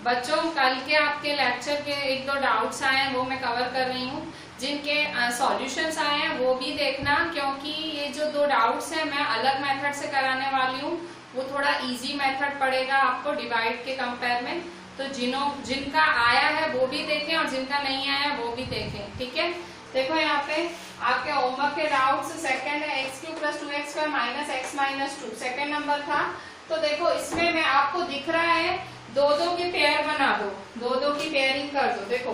बच्चों कल के आपके लेक्चर के एक दो डाउट्स आए हैं वो मैं कवर कर रही हूँ। जिनके सॉल्यूशंस आए हैं वो भी देखना, क्योंकि ये जो दो डाउट्स हैं मैं अलग मेथड से कराने वाली हूँ। वो थोड़ा इजी मेथड पड़ेगा आपको डिवाइड के कंपेयर में। तो जिनका आया है वो भी देखें और जिनका नहीं आया वो भी देखें, ठीक है। देखो यहाँ पे आपके होमवर्क के डाउट्स सेकंड है x³ + 2x² - x - 2 second number था। तो देखो इसमें मैं आपको दिख रहा है दो की पेयर बना दो, दो की पेयरिंग कर दो। देखो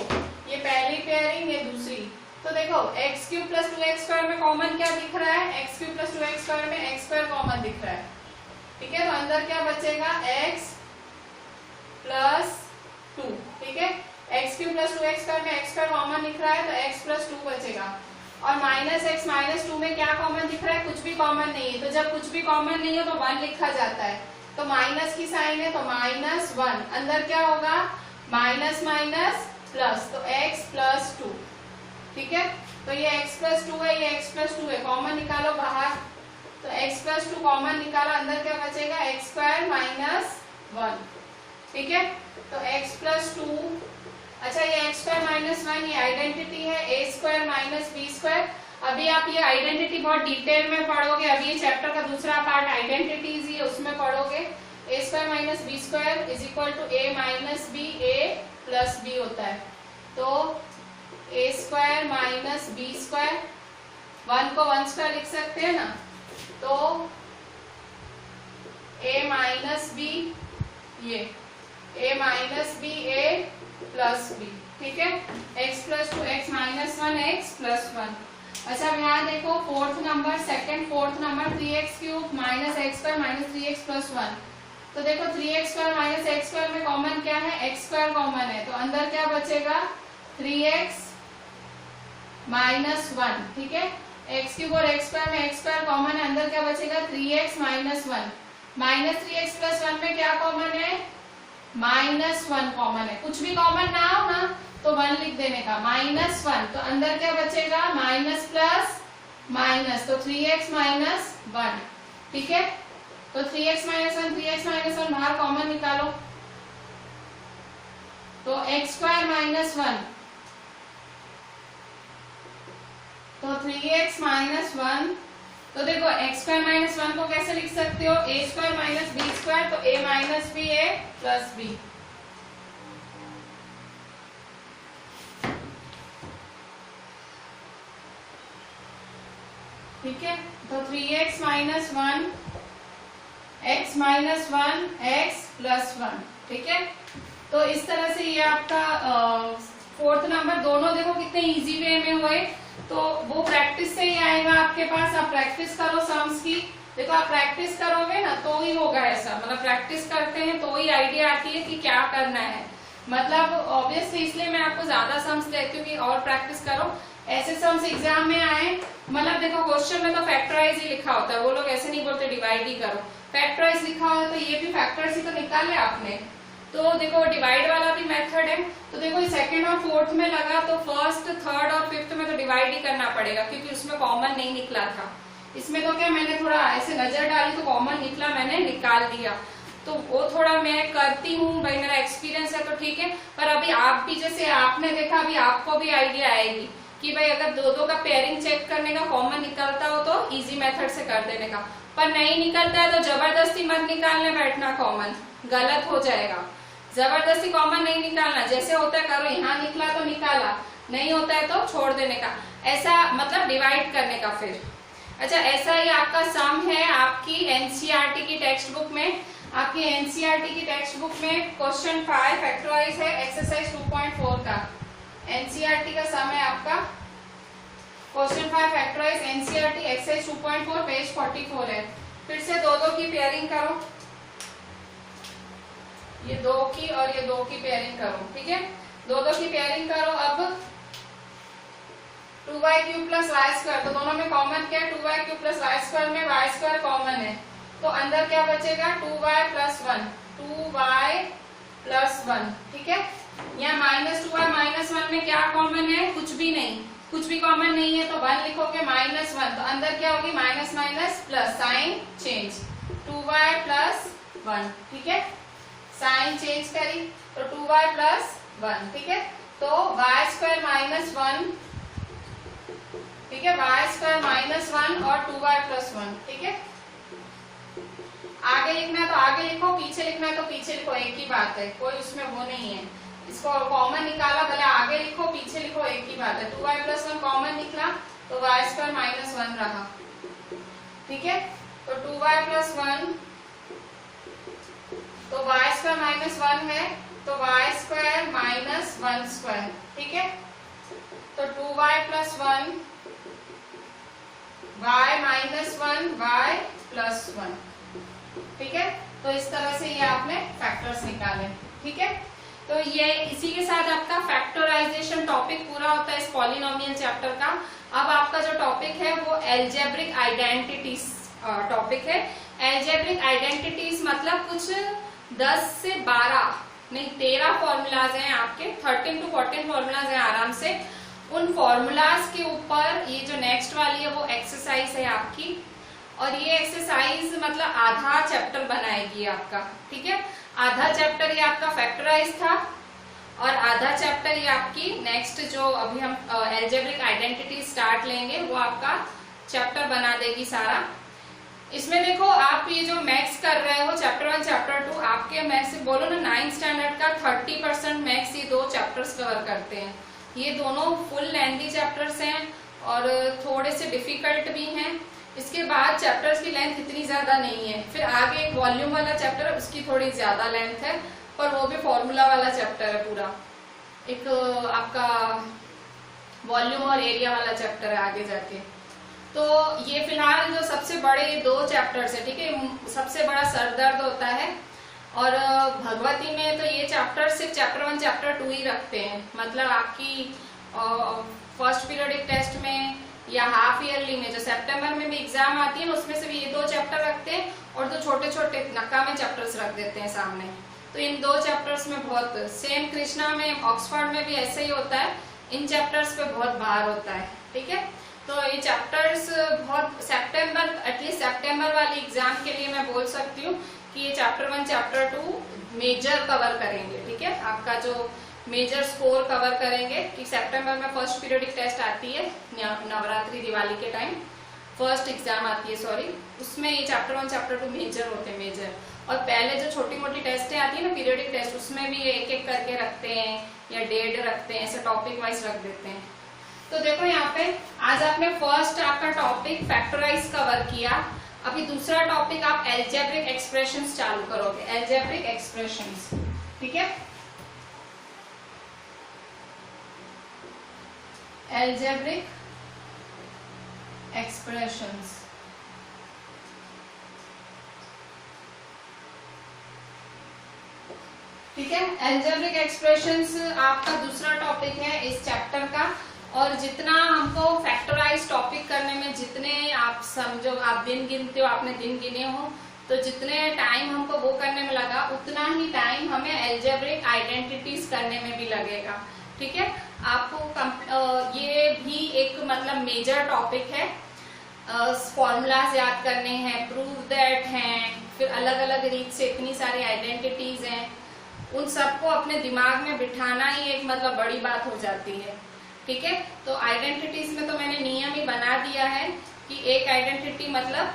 ये पहली पेयरिंग, ये दूसरी। तो देखो x³ + 2x² में कॉमन क्या दिख रहा है, x³ + 2x² में x² कॉमन दिख रहा है, ठीक है। तो अंदर क्या बचेगा x + 2, ठीक है। x³ + 2x² में x² कॉमन दिख रहा है तो x + 2 बचेगा। और -x - 2 में क्या कॉमन दिख रहा है, कुछ भी कॉमन नहीं है। तो जब कुछ भी कॉमन नहीं हो तो 1 लिखा जाता है। तो माइनस की साइन है तो -1, अंदर क्या होगा माइनस प्लस, तो x + 2, ठीक है। तो ये x + 2 है, ये x + 2 है, कॉमन निकालो बाहर। तो x + 2 कॉमन निकाला, अंदर क्या बचेगा x² - 1, ठीक है। तो x + 2, अच्छा ये x² - 1 ये आइडेंटिटी है a² - b²। अभी आप ये आइडेंटिटी बहुत डिटेल में पढ़ोगे, अभी ये चैप्टर का दूसरा पार्ट आइडेंटिटीज ही उसमें पढ़ोगे। a² - b² = a - b, a + b होता है। तो a² - b², 1 को 1² लिख सकते हैं ना। तो a - b, ये a - b, a + b, ठीक है। x + 2 x - 1 x + 1। अच्छा यहाँ देखो fourth number, fourth number 3x³ - x² - 3x + 1। तो देखो 3x² - x² में कॉमन क्या है, x² कॉमन है। तो अंदर क्या बचेगा 3x - 1, ठीक है। x³ और x² में x² कॉमन है, अंदर क्या बचेगा 3x - 1। -3x + 1 में क्या कॉमन है, -1 कॉमन है। कुछ भी कॉमन ना हो ना तो 1 लिख देने का, -1। तो अंदर क्या बचेगा माइनस प्लस माइनस, तो 3x - 1, ठीक है। तो 3x - 1 बाहर कॉमन निकालो। तो x² - 1, तो 3x - 1। तो देखो x² - 1 को कैसे लिख सकते हो, a² - b², तो a - b, a + b, ठीक है। तो 3x - 1 x - 1 x + 1, ठीक है। तो इस तरह से ये आपका फोर्थ नंबर दोनों देखो कितने इजी वे में हुए। तो वो प्रैक्टिस से ही आएगा आपके पास। आप प्रैक्टिस करो सम्स की। देखो आप प्रैक्टिस करोगे ना तो ही होगा ऐसा, मतलब प्रैक्टिस करते हैं तो ही आइडिया आती है कि क्या करना है। मतलब ऑब्वियसली इसलिए मैं आपको ज्यादा सम्स देती हूँ कि और प्रैक्टिस करो। ऐसे सम्स एग्जाम में आए, मतलब देखो क्वेश्चन में तो फैक्टराइज ही लिखा होता है, वो लोग ऐसे नहीं बोलते डिवाइड ही करो। फैक्टराइज लिखा हो तो ये भी फैक्टर्स ही तो निकाले आपने। तो देखो डिवाइड वाला भी मेथड है। तो देखो सेकंड और फोर्थ में लगा तो फर्स्ट, थर्ड और फिफ्थ में तो डिवाइड ही करना पड़ेगा, क्योंकि उसमें कॉमन नहीं निकला था। इसमें तो क्या मैंने थोड़ा ऐसे नजर डाली तो कॉमन निकला, मैंने निकाल दिया। तो वो थोड़ा मैं करती हूँ भाई, मेरा एक्सपीरियंस है तो ठीक है। पर अभी आप भी जैसे आपने देखा, अभी आपको भी आइडिया आएगी कि भाई अगर दो का पेयरिंग चेक करने का कॉमन निकलता हो तो इजी मेथड से कर देने का। पर नहीं निकलता है तो जबरदस्ती मत निकालने बैठना कॉमन, गलत हो जाएगा। जबरदस्ती कॉमन नहीं निकालना, जैसे होता है करो। यहाँ निकला तो निकाला, नहीं होता है तो छोड़ देने का, ऐसा मतलब डिवाइड करने का फिर। अच्छा ऐसा ही आपका सम है आपकी एनसीईआरटी की टेक्स्ट बुक में। आपकी एनसीईआरटी की टेक्स्ट बुक में क्वेश्चन 5 फैक्टराइज है एक्सरसाइज 2.4 का। एनसीईआरटी का सम है आपका question 5 factorise NCERT exercise 2.4 page 44 है। फिर से दो की पेयरिंग करो, ये 2 की और ये 2 की पेयरिंग करो, ठीक है। दो की पेयरिंग करो। अब 2y³ + y², तो दोनों में कॉमन क्या है, 2y³ + y² में y² कॉमन है। तो अंदर क्या बचेगा 2y + 1, 2y + 1, ठीक है। यहाँ -2y - 1 में क्या कॉमन है, कुछ भी नहीं, कुछ भी कॉमन नहीं है तो 1 लिखोगे -1। तो अंदर क्या होगी minus plus, sign change, 2y + 1, ठीक है। साइन चेंज करी तो 2 2y प्लस 1, ठीक है। तो y स्क्वायर माइनस 1, ठीक है, y स्क्वायर माइनस 1 और 2y प्लस 1, ठीक है। आगे लिखना है तो आगे लिखो, पीछे लिखना है तो पीछे लिखो, एक ही बात है, कोई उसमें वो नहीं है। इसको कॉमन निकाला, भले आगे लिखो पीछे लिखो, एक ही बात है। 2y प्लस 1 कॉमन निकला तो y स्क्वायर माइनस 1 रहा, ठीक है। तो 2y प्लस 1, तो y स्क्वायर माइनस 1 है तो y स्क्वायर माइनस 1 स्क्वायर, ठीक है। तो 2y plus 1, y minus 1, y plus 1, ठीक है। तो इस तरह से ये आपने फैक्टर्स निकाले, ठीक है। तो ये इसी के साथ आपका फैक्टराइजेशन टॉपिक पूरा होता है इस पॉलिनोमियल चैप्टर का। अब आपका जो टॉपिक है वो एल्जेब्रिक आइडेंटिटीज टॉपिक है। एल्जेब्रिक आइडेंटिटीज मतलब कुछ 10 से 12 नहीं 13 फॉर्मूलाज हैं आपके, 13 to 14 फॉर्मूलाज हैं आराम से। उन फॉर्मूलाज के ऊपर ये जो नेक्स्ट वाली है वो एक्सरसाइज है आपकी, और ये एक्सरसाइज मतलब आधा चैप्टर बनाएगी आपका, ठीक है। आधा चैप्टर ये आपका फैक्टराइज था और आधा चैप्टर ये आपकी नेक्स्ट जो अभी हम एल्जेब्रिक आइडेंटिटी स्टार्ट लेंगे वो आपका चैप्टर बना देगी सारा। इसमें देखो आप ये जो मैथ्स कर रहे हो चैप्टर 1 चैप्टर 2, आपके मैथ्स से बोलो ना 9th स्टैंडर्ड का 30% मैथ्स ये 2 चैप्टर्स कवर करते हैं। ये दोनों फुल लेंथी चैप्टर्स हैं और थोड़े से डिफिकल्ट भी हैं। इसके बाद चैप्टर्स की लेंथ इतनी ज्यादा नहीं है। फिर आगे एक वॉल्यूम वाला चैप्टर है, उसकी थोड़ी ज्यादा लेंथ है, पर वो भी फॉर्मूला वाला चैप्टर है पूरा। एक आपका वॉल्यूम और एरिया वाला चैप्टर है आगे जाके। तो ये फिलहाल जो सबसे बड़े ये 2 चैप्टर्स है, ठीक है। सबसे बड़ा सरदर्द होता है, और भगवती में तो ये चैप्टर सिर्फ चैप्टर 1 चैप्टर 2 ही रखते हैं। मतलब आपकी फर्स्ट पीरियडिक टेस्ट में या हाफ ईयरली में जो सितंबर में भी एग्जाम आती है उसमें से भी ये 2 चैप्टर रखते हैं, और 2 छोटे छोटे नकामे चैप्टर्स रख देते हैं सामने। तो इन 2 चैप्टर्स में बहुत, सेम कृष्णा में ऑक्सफोर्ड में भी ऐसे ही होता है, इन चैप्टर्स पे बहुत भार होता है, ठीक है। तो ये चैप्टर्स बहुत सितंबर, एटलीस्ट सितंबर वाली एग्जाम के लिए मैं बोल सकती हूँ कि ये चैप्टर 1 चैप्टर 2 मेजर कवर करेंगे, ठीक है। आपका जो मेजर स्कोर कवर करेंगे कि सितंबर में फर्स्ट पीरियडिक टेस्ट आती है, नवरात्रि दिवाली के टाइम फर्स्ट एग्जाम आती है, सॉरी, उसमें ये चैप्टर 1 चैप्टर 2 मेजर होते हैं, मेजर। और पहले जो छोटी मोटी टेस्टें आती है ना पीरियडिक टेस्ट, उसमें भी एक एक करके रखते हैं या डेढ़ रखते हैं, ऐसे टॉपिक वाइज रख देते हैं। तो देखो यहाँ पे आज आपने फर्स्ट आपका टॉपिक फैक्टराइज कवर किया। अभी दूसरा टॉपिक आप एल्जेब्रिक एक्सप्रेशंस चालू करोगे, एल्जेब्रिक एक्सप्रेशंस, ठीक है। एल्जेब्रिक एक्सप्रेशंस, ठीक है। एल्जेब्रिक एक्सप्रेशंस आपका दूसरा टॉपिक है इस चैप्टर का। और जितना हमको फैक्टराइज टॉपिक करने में जितने आप समझो, आप दिन गिनते हो, आपने दिन गिने हो, तो जितने टाइम हमको वो करने में लगा उतना ही टाइम हमें एल्जेब्रिक आइडेंटिटीज करने में भी लगेगा, ठीक है। आपको ये भी एक मतलब मेजर टॉपिक है। फॉर्मूलाज याद करने हैं, प्रूव दैट हैं, फिर अलग अलग रीत से इतनी सारी आइडेंटिटीज हैं, उन सबको अपने दिमाग में बिठाना ही एक मतलब बड़ी बात हो जाती है, ठीक है। तो आइडेंटिटीज में तो मैंने नियम ही बना दिया है कि एक आइडेंटिटी मतलब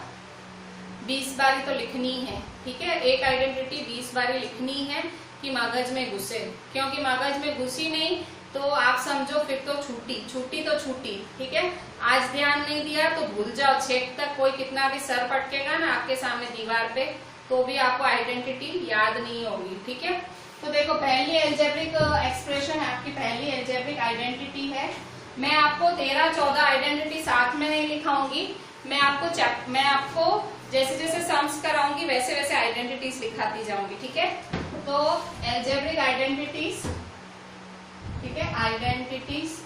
20 बारी तो लिखनी है, ठीक है। एक आइडेंटिटी 20 बारी लिखनी है कि मगज में घुसे, क्योंकि मगज में घुसी नहीं तो आप समझो फिर तो छूटी तो छूटी, ठीक है। आज ध्यान नहीं दिया तो भूल जाओ, 6 तक कोई कितना भी सर पटकेगा ना आपके सामने दीवार पे तो भी आपको आइडेंटिटी याद नहीं होगी, ठीक है। तो देखो पहली एल्जेब्रिक एक्सप्रेशन है आपकी, पहली एल्जेब्रिक आइडेंटिटी है। मैं आपको 13-14 आइडेंटिटी साथ में नहीं लिखाऊंगी, मैं आपको जैसे जैसे सम्स कराऊंगी वैसे वैसे आइडेंटिटीज लिखाती जाऊंगी, ठीक है। तो एल्जेब्रिक आइडेंटिटीज, ठीक है। आइडेंटिटीज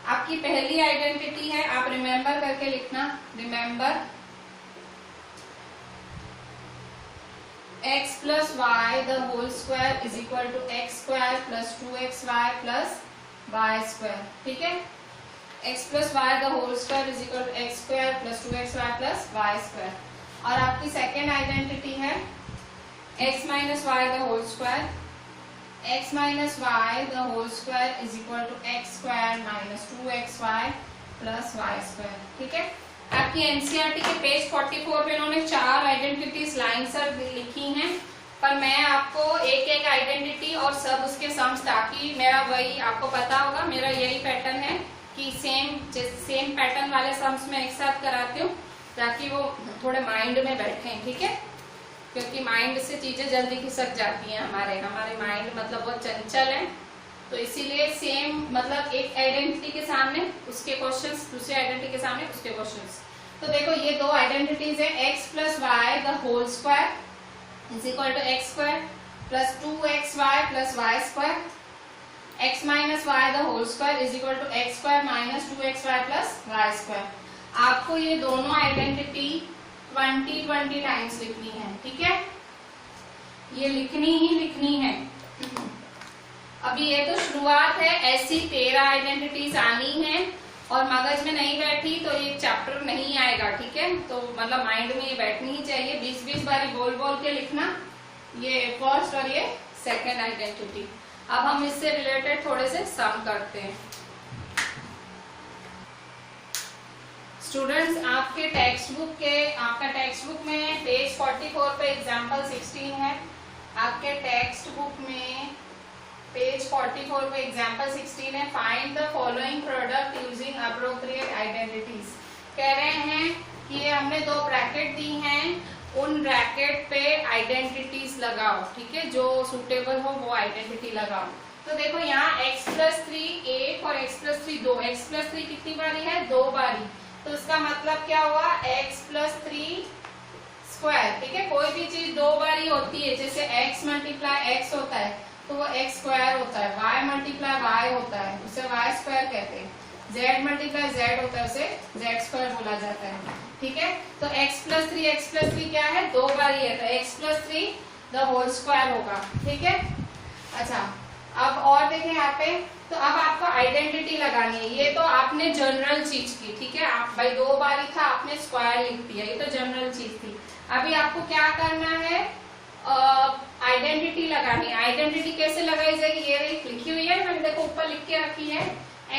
आपकी पहली आइडेंटिटी है, आप रिमेम्बर करके लिखना, remember x plus y the whole square is equal to x square plus 2xy plus y square, ठीक है। x plus y the whole square is equal to x square plus 2xy plus y square। और आपकी second identity है x minus y the whole square x minus Y the whole square is equal to X square minus 2xy plus Y square. ठीक है, आपकी NCERT के page 44 पे इन्होंने 4 identities line sir लिखी हैं, पर मैं आपको एक एक आइडेंटिटी और सब उसके सम्स, ताकि मेरा वही आपको पता होगा, मेरा यही पैटर्न है कि सेम पैटर्न वाले सम्स में एक साथ कराती हूँ ताकि वो थोड़े माइंड में बैठे। ठीक है, क्योंकि माइंड से चीजें जल्दी खिसक जाती हैं, हमारे माइंड मतलब बहुत चंचल है, तो इसीलिए सेम मतलब एक आइडेंटिटी के सामने उसके क्वेश्चंस, दूसरी आइडेंटिटी के सामने उसके क्वेश्चंस। तो देखो ये दो आइडेंटिटीज है, x plus Y the whole square is equal to X square plus 2xy plus Y square, x minus Y the whole square is equal to X square minus 2xy plus Y square. आपको ये दोनों identity 20 times लिखनी है। ठीक है, ये लिखनी ही लिखनी है। अभी ये तो शुरुआत है, ऐसी 13 आइडेंटिटीज आनी है और मगज में नहीं बैठी तो ये चैप्टर नहीं आएगा। ठीक है, तो मतलब माइंड में ये बैठनी ही चाहिए, 20-20 बारी बोल बोल के लिखना, ये फर्स्ट और ये सेकंड आइडेंटिटी। अब हम इससे रिलेटेड थोड़े से सम करते हैं। स्टूडेंट्स, आपका टेक्स्ट बुक में पेज 44 पे एग्जाम्पल 16 है। आपके टेक्स्ट बुक में पेज 44 पे एग्जाम्पल 16 है। Find the following product using appropriate identities. कह रहे हैं कि ये हमने 2 ब्रैकेट दी हैं, उन ब्रैकेट पे आइडेंटिटीज लगाओ। ठीक है, जो सुटेबल हो वो आइडेंटिटी लगाओ। तो देखो यहाँ x प्लस 3 1 और x प्लस 3 2। x प्लस 3 कितनी बारी है? 2 बारी। तो इसका मतलब क्या हुआ? x plus 3 square. ठीक है, कोई भी चीज 2 बारी होती है, जैसे x मल्टीप्लाई x होता है तो वो x स्क्वायर होता है, y मल्टीप्लाई y होता है उसे y स्क्वायर कहते हैं, z मल्टीप्लाई z होता है उसे z स्क्वायर बोला जाता है। ठीक है, तो x प्लस 3 क्या है? 2 बारी है, तो x plus 3 the whole square होगा। ठीक है, अच्छा अब और देखें यहाँ पे, तो अब आपको आइडेंटिटी लगानी है। ये तो आपने जनरल चीज की, ठीक है, आप भाई 2 बारी था आपने स्क्वायर लिख दिया, ये तो जनरल चीज थी। अभी आपको क्या करना है? आइडेंटिटी लगानी है। आइडेंटिटी कैसे लगाई जाएगी? ये लिखी हुई है, मैंने देखो ऊपर लिख के रखी है,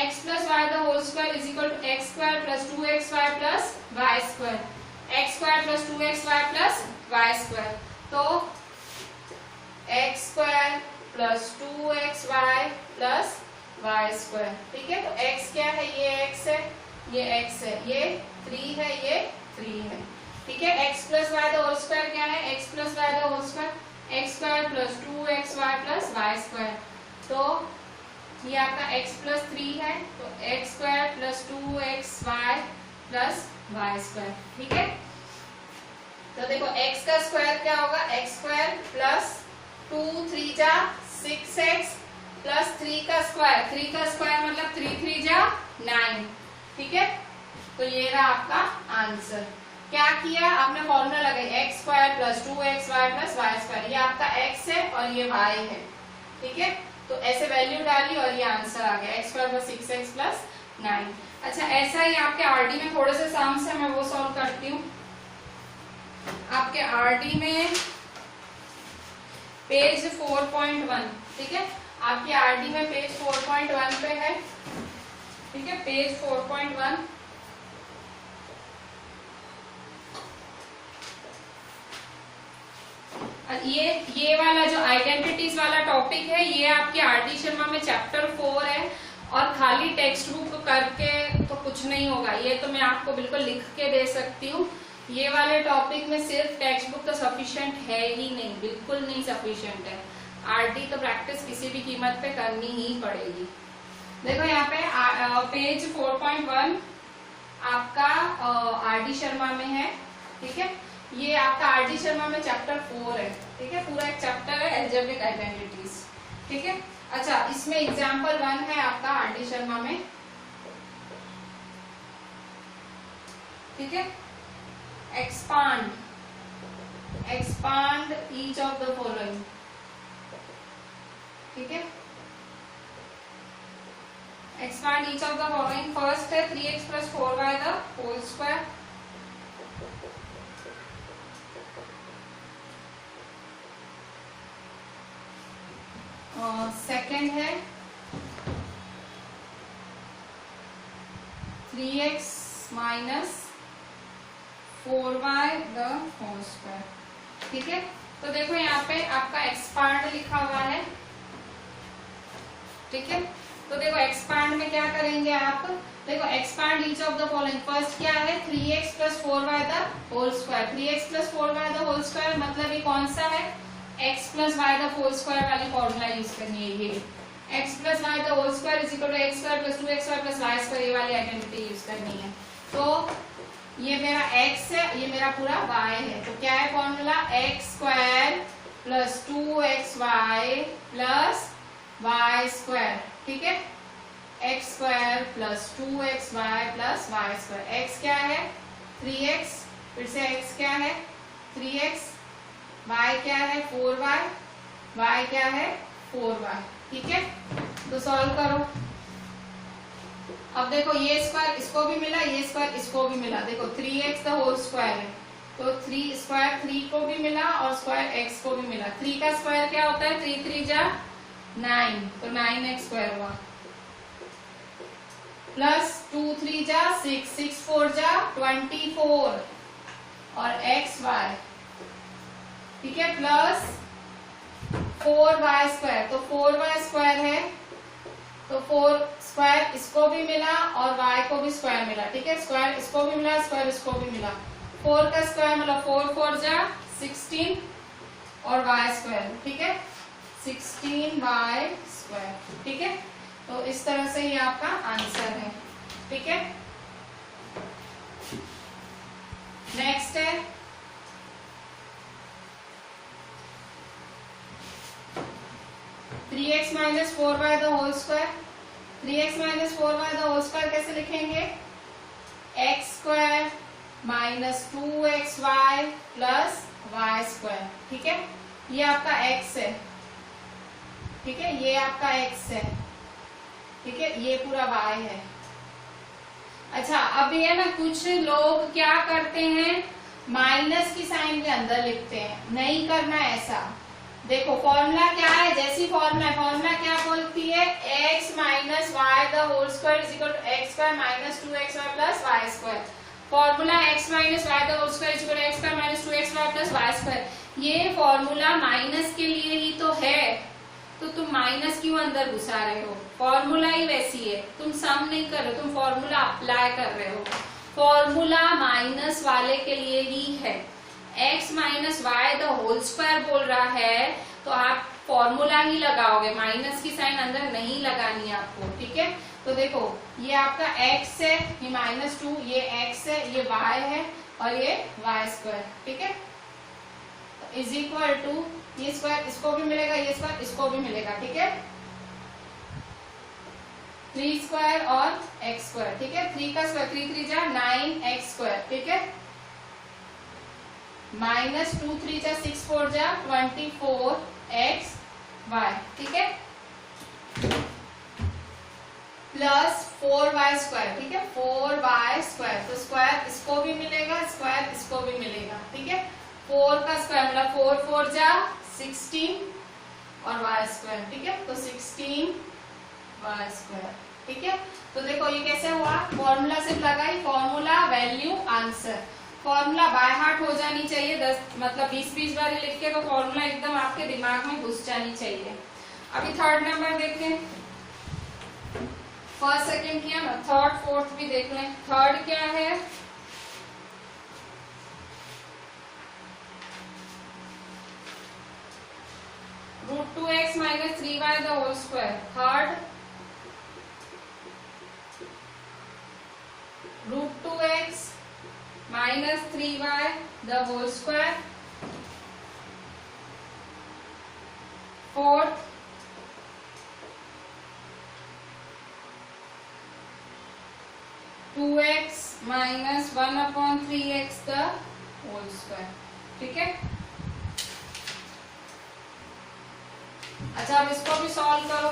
x plus Y the whole square is equal to X square plus 2xy plus Y square, x square plus 2xy plus Y square. तो X square plus 2xy plus Y square. ठीक है, तो x क्या है? ये x है, ये x है, ये 3 है, ये 3 है। ठीक है, x plus Y the whole square क्या है? x plus Y the whole square x square plus 2xy plus Y square. तो ये आपका x प्लस 3 है, तो X square plus 2xy plus Y square. ठीक है, तो देखो x का स्क्वायर क्या होगा? x स्क्वायर प्लस 2 3 जा 6x प्लस 3 का स्क्वायर, 3 का स्क्वायर मतलब 3 3 जा 9। ठीक है, तो ये रहा आपका आंसर। क्या किया आपने? फॉर्मूला लगाई, X square plus 2xy plus Y square. ये आपका x है और ये y है। ठीक है, तो ऐसे वैल्यू डाली और ये आंसर आ गया, x square plus 6x plus 9। अच्छा, ऐसा ही आपके आरडी में थोड़े से सम्स है, मैं वो सॉल्व करती हूँ। आपके आरडी में पेज 4.1, ठीक है, आपके आरडी में पेज 4.1 पे है। ठीक है, पेज 4.1 ये वाला जो आइडेंटिटीज वाला टॉपिक है, ये आपके आरडी शर्मा में चैप्टर 4 है, और खाली टेक्स्ट बुक करके तो कुछ नहीं होगा। ये तो मैं आपको बिल्कुल लिख के दे सकती हूँ। ये वाले टॉपिक में सिर्फ टेक्स्ट बुक तो सफिशिएंट है ही नहीं, बिल्कुल नहीं सफिशिएंट है। आरडी तो प्रैक्टिस किसी भी कीमत पे करनी ही पड़ेगी। देखो यहाँ पे पेज 4.1 आपका आरडी शर्मा में है। ठीक है, ये आपका आरडी शर्मा में चैप्टर 4 है। ठीक है, पूरा एक चैप्टर है अलजेब्रिक आइडेंटिटीज। ठीक है, अच्छा इसमें एग्जाम्पल 1 है आपका आरडी शर्मा में। ठीक है, expand each of the following. ठीक है, expand each of the following. First है 3x plus 4y the whole square. Second है 3x minus 4y the whole square. ठीक है, तो देखो यहाँ पे आपका एक्सपांड लिखा हुआ है। ठीक है, तो देखो एक्सपांड में क्या करेंगे आप, देखो expand each of the following. First क्या है 3x plus 4y the whole square. 3x plus 4y the whole square मतलब ये कौन सा है, x plus Y the whole square वाली फॉर्मूला यूज करनी है। ये x plus Y the whole square is equal to X square plus 2xy plus Y square, ये वाली आइडेंटिटी यूज करनी है। तो ये मेरा x है, ये मेरा पूरा y है। तो क्या है formula, X square plus 2xy plus Y square. ठीक है, X square plus 2xy plus Y square. x क्या है 3x, फिर से x क्या है 3x, y क्या है 4y, y क्या है 4y। ठीक है, तो सॉल्व करो। अब देखो ये स्क्वायर इसको भी मिला, ये स्क्वायर इसको भी मिला। देखो 3x द होल स्क्वायर है, तो 3 स्क्वायर 3 को भी मिला और स्क्वायर x को भी मिला। 3 का स्क्वायर क्या होता है, 3 3 जा 9, तो 9x स्क्वायर हुआ, प्लस 2 3 जा 6, 6 4 जा 24 और xy। ठीक है, प्लस 4y स्क्वायर, तो 4y स्क्वायर है, तो 4 स्क्वायर इसको भी मिला और y को भी स्क्वायर मिला। ठीक है, स्क्वायर इसको भी मिला, स्क्वायर इसको भी मिला। 4 का स्क्वायर मतलब 4 4 जा 16 और y स्क्वायर। ठीक है, 16y स्क्वायर। ठीक है, तो इस तरह से ये आपका आंसर है। ठीक है, नेक्स्ट है 3x minus 4y the whole square. 3x minus 4y the whole square कैसे लिखेंगे, X square minus 2xy plus Y square. ठीक है, ये आपका x है। ठीक है, ये आपका x है। ठीक है, ये पूरा y है। अच्छा, अब ये ना कुछ लोग क्या करते हैं, माइनस की साइन के अंदर लिखते हैं, नहीं करना ऐसा। देखो फॉर्मूला क्या है, जैसी फॉर्मूला क्या बोलती है, x minus Y the whole square is equal to X square minus 2xy plus Y square. Formula x minus Y the whole square is equal to X square minus 2xy plus Y square. ये formula minus के लिए ही तो है, तो तुम minus क्यों अंदर घुसा रहे हो, फॉर्मूला ही वैसी है। तुम सम नहीं कर रहे हो, तुम फॉर्मूला अप्लाई कर रहे हो। फॉर्मूला माइनस वाले के लिए ही है। x minus Y the whole square बोल रहा है तो आप फॉर्मूला ही लगाओगे, माइनस की साइन अंदर नहीं लगानी है आपको। ठीक है, तो देखो ये आपका x है, ये -2, ये x है, ये y है और ये y स्क्वायर। ठीक है, इज इक्वल टू ये स्क्वायर इसको भी मिलेगा, ये स्क्वायर इसको भी मिलेगा। ठीक है, 3 स्क्वायर और x स्क्वायर। ठीक है, 3 का स्क्वायर 3 3 जा 9x स्क्वायर। ठीक है, माइनस 2 3 जा 6 4 जा 24x y। ठीक है, प्लस 4y स्क्वायर। ठीक है, 4y स्क्वायर, तो स्क्वायर इसको भी मिलेगा, स्क्वायर इसको भी मिलेगा। ठीक है, 4 का स्क्वायर मतलब 4 4 जा 16 और y स्क्वायर। ठीक है, तो 16y स्क्वायर। ठीक है, तो देखो ये कैसे हुआ, फॉर्मूला सिर्फ लगाई, formula value answer. Formula by heart हो जानी चाहिए, 10 मतलब 20-20 बार लिख के, तो फॉर्मूला एकदम आपके दिमाग में घुस जानी चाहिए। अभी थर्ड नंबर देखें, फर्स्ट सेकंड किया ना, थर्ड फोर्थ भी देख लें। थर्ड क्या है, √2x minus 3y the whole square. Third √2x minus 3y the whole square. Fourth (2x minus 1/3x the whole square. ठीक है, अच्छा अब इसको भी सॉल्व करो।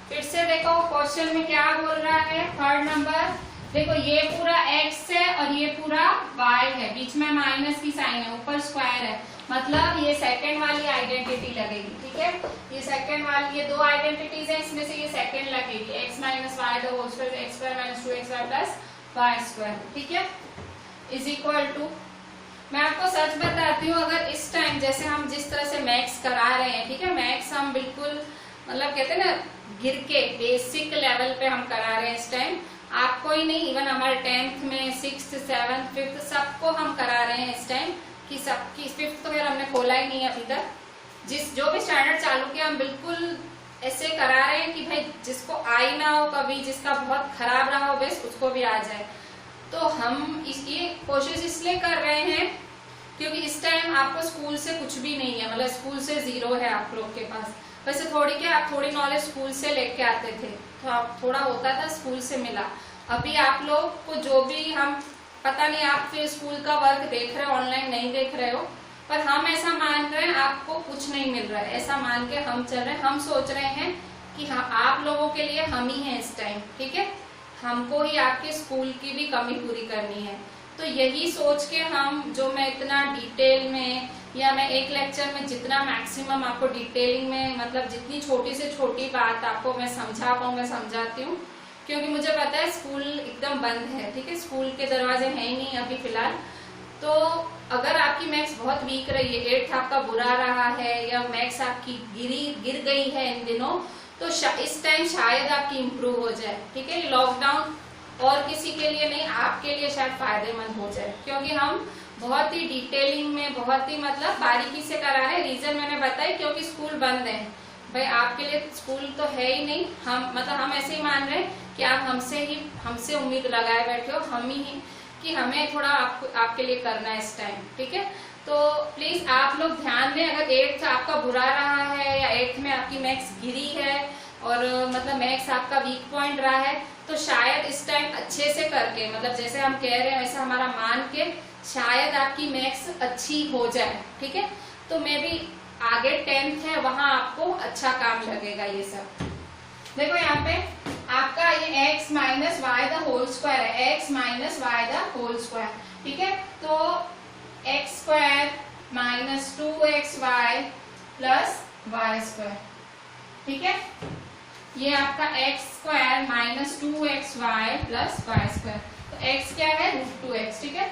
फिर से देखो क्वेश्चन में क्या बोल रहा है, थर्ड नंबर देखो ये पूरा x है और ये पूरा y है, बीच में माइनस की साइन है, ऊपर स्क्वायर है, मतलब ये सेकंड वाली आइडेंटिटी लगेगी, ठीक है। ये सेकंड वाली, ये दो आइडेंटिटीज है, इसमें से ये सेकंड लगेगी, x minus Y the whole square, x square minus 2xy plus Y square, ठीक है, इज इक्वल टू। मैं आपको सच बताती हूँ, अगर इस टाइम जैसे हम जिस तरह से मैथ्स करा रहे हैं, ठीक है, मैथ्स हम बिल्कुल मतलब कहते हैं ना गिर के बेसिक लेवल पे हम करा रहे हैं इस टाइम। आपको ही नहीं, इवन हमारे 10th में 6th 7th 5th सबको हम करा रहे हैं इस टाइम, कि सबकी 5th तो खैर हमने खोला ही नहीं है अभी तक। जो भी स्टैंडर्ड चालू किया हम बिल्कुल ऐसे करा रहे हैं कि भाई जिसको आई ना हो कभी, जिसका बहुत खराब रहा हो बेस, उसको भी आ जाए। तो हम ये कोशिश इसलिए कर रहे हैं क्योंकि इस टाइम आपको स्कूल से कुछ भी नहीं है, मतलब स्कूल से 0 है आप लोग के पास। वैसे आप थोड़ी नॉलेज स्कूल से लेके आते थे, तो आप थोड़ा होता था स्कूल से मिला। अभी आप लोग को जो भी हम, पता नहीं आप फिर स्कूल का वर्क देख रहे हो, ऑनलाइन नहीं देख रहे हो, पर हम ऐसा मान रहे हैं आपको कुछ नहीं मिल रहा है, ऐसा मान के हम चल रहे हैं। हम सोच रहे हैं कि हाँ, आप लोगों के लिए हम ही हैं इस टाइम, ठीक है, हमको ही आपके स्कूल की भी कमी पूरी करनी है। तो यही सोच के हम, जो मैं इतना डिटेल में, या मैं एक लेक्चर में जितना मैक्सिमम आपको डिटेलिंग में, मतलब जितनी छोटी से छोटी बात आपको मैं समझा पाऊँ मैं समझाती हूँ, क्योंकि मुझे पता है स्कूल एकदम बंद है, ठीक है, स्कूल के दरवाजे हैं ही नहीं अभी फिलहाल। तो अगर आपकी मैथ्स बहुत वीक रही है, 8th आपका बुरा रहा है, या मैथ्स आपकी गिर गई है इन दिनों, तो इस टाइम शायद आपकी इम्प्रूव हो जाए, ठीक है। लॉकडाउन और किसी के लिए नहीं, आपके लिए शायद फायदेमंद हो जाए, क्योंकि हम बहुत ही डिटेलिंग में, बहुत ही मतलब बारीकी से करा रहे हैं। रीजन मैंने बताया, क्योंकि स्कूल बंद है भाई, आपके लिए स्कूल तो है ही नहीं। हम ऐसे ही मान रहे हैं कि आप हमसे उम्मीद लगाए बैठे हो, हम ही कि हमें थोड़ा आपके लिए करना है इस टाइम, ठीक है। तो प्लीज आप लोग ध्यान दें, अगर 8th आपका बुरा रहा है, या 8th में आपकी मैथ्स गिरी है, और मतलब मैथ्स आपका वीक पॉइंट रहा है, तो शायद इस टाइम अच्छे से करके, मतलब जैसे हम कह रहे हैं वैसे हमारा मान के, शायद आपकी मैथ्स अच्छी हो जाए, ठीक है। तो मैं भी आगे 10th है, वहां आपको अच्छा काम लगेगा ये सब। देखो यहाँ पे आपका ये x minus Y the whole square है, x minus Y the whole square, ठीक है। तो X square minus 2xy plus Y square, ठीक है। ये आपका X square minus 2xy plus Y square. तो x क्या है, √2x, ठीक है,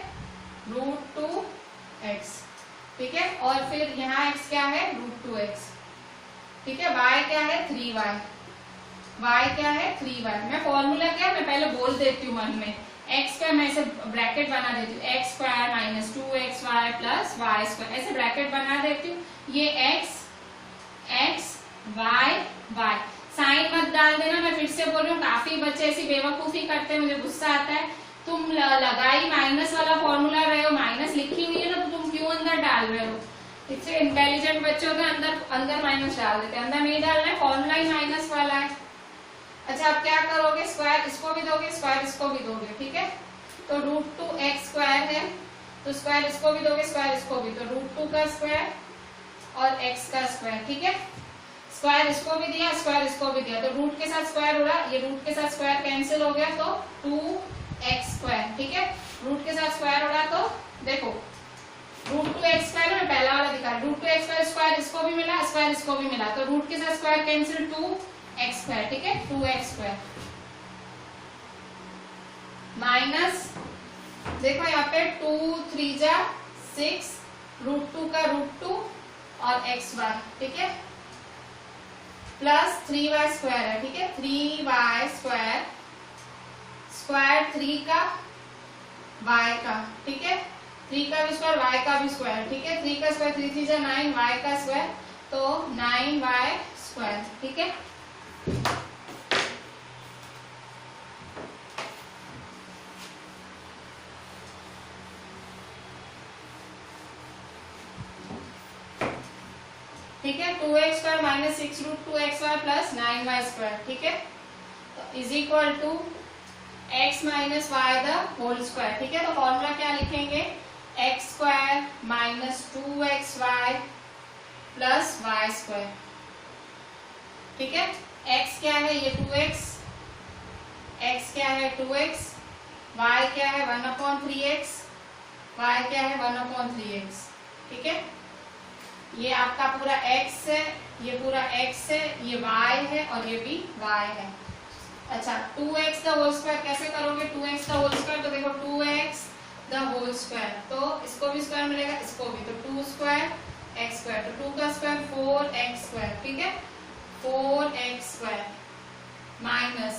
√2x, ठीक है। और फिर यहाँ x क्या है, √2x, ठीक है। y क्या है, 3y, y क्या है, 3y। मैं फॉर्मूला क्या, मैं पहले बोल देती हूँ मन में, x स्क्वायर, मैं ऐसे ब्रैकेट बना देती हूँ, x square minus 2xy plus Y square, ऐसे ब्रैकेट बना देती हूँ। ये x y y, साइन मत डाल देना, मैं फिर से बोल रही हूँ, काफी बच्चे ऐसी बेवकूफी करते हैं, मुझे गुस्सा आता है। तुम लगाई माइनस वाला फॉर्मूला रहे हो, माइनस लिखी हुई है ना, तो तुम क्यों अंदर डाल रहे हो? इससे इंटेलिजेंट बच्चों के अंदर माइनस डाल देते हैं, अंदर नहीं डालना है, फॉर्मूला ही माइनस वाला है। अच्छा, आप क्या करोगे, स्क्वायर इसको भी दोगे, स्क्वायर इसको भी दोगे, ठीक है। तो √2x स्क्वायर है, तो स्क्वायर इसको भी दोगे, स्क्वायर इसको भी, तो √2 का स्क्वायर और x का स्क्वायर, ठीक है। स्क्वायर इसको भी दिया, स्क्वायर इसको भी दिया, तो रूट के साथ स्क्वायर उड़ा, ये रूट के साथ स्क्वायर कैंसिल हो गया, तो 2x स्क्वायर, ठीक है। रूट के साथ स्क्वायर उड़ा, तो देखो √2x स्क्वायर में पहला वाला दिखा, √2x स्क्वायर, स्क्वायर इसको भी मिला, स्क्वायर इसको भी मिला, तो रूट के साथ स्क्वायर कैंसिल, 2x स्क्वायर, ठीक है, 2x स्क्वायर माइनस, देखो यहाँ पे 2 3 जा 6, √2 का √2 और xy, ठीक है, प्लस 3y स्क्वायर है, ठीक है, 3y स्क्वायर, स्क्वायर 3 का y का, ठीक है, 3 का भी स्क्वायर, y का भी स्क्वायर, ठीक है, 3 का स्क्वायर 3 3 जा 9, y का स्क्वायर, तो 9y स्क्वायर, ठीक है। ठीक है, 2x square minus 6 √2xy plus 9y square, ठीक है, तो is equal to x minus Y the whole square, ठीक है। तो फॉर्मूला क्या लिखेंगे, x square minus 2xy plus Y square, ठीक है। x क्या है, ये 2x, x क्या है 2x, y क्या है 1/3x, y क्या है 1/3x, ठीक है। ये आपका पूरा x है, ये पूरा x है, ये y है और ये भी y है। अच्छा 2x का होल स्क्वायर कैसे करोगे? 2x का होल स्क्वायर तो देखो 2x द होल स्क्वायर, तो इसको भी स्क्वायर मिलेगा, इसको भी, तो 2 स्क्वायर x स्क्वायर, तो 2 का स्क्वायर 4x स्क्वायर, ठीक है, 4x स्क्वायर माइनस,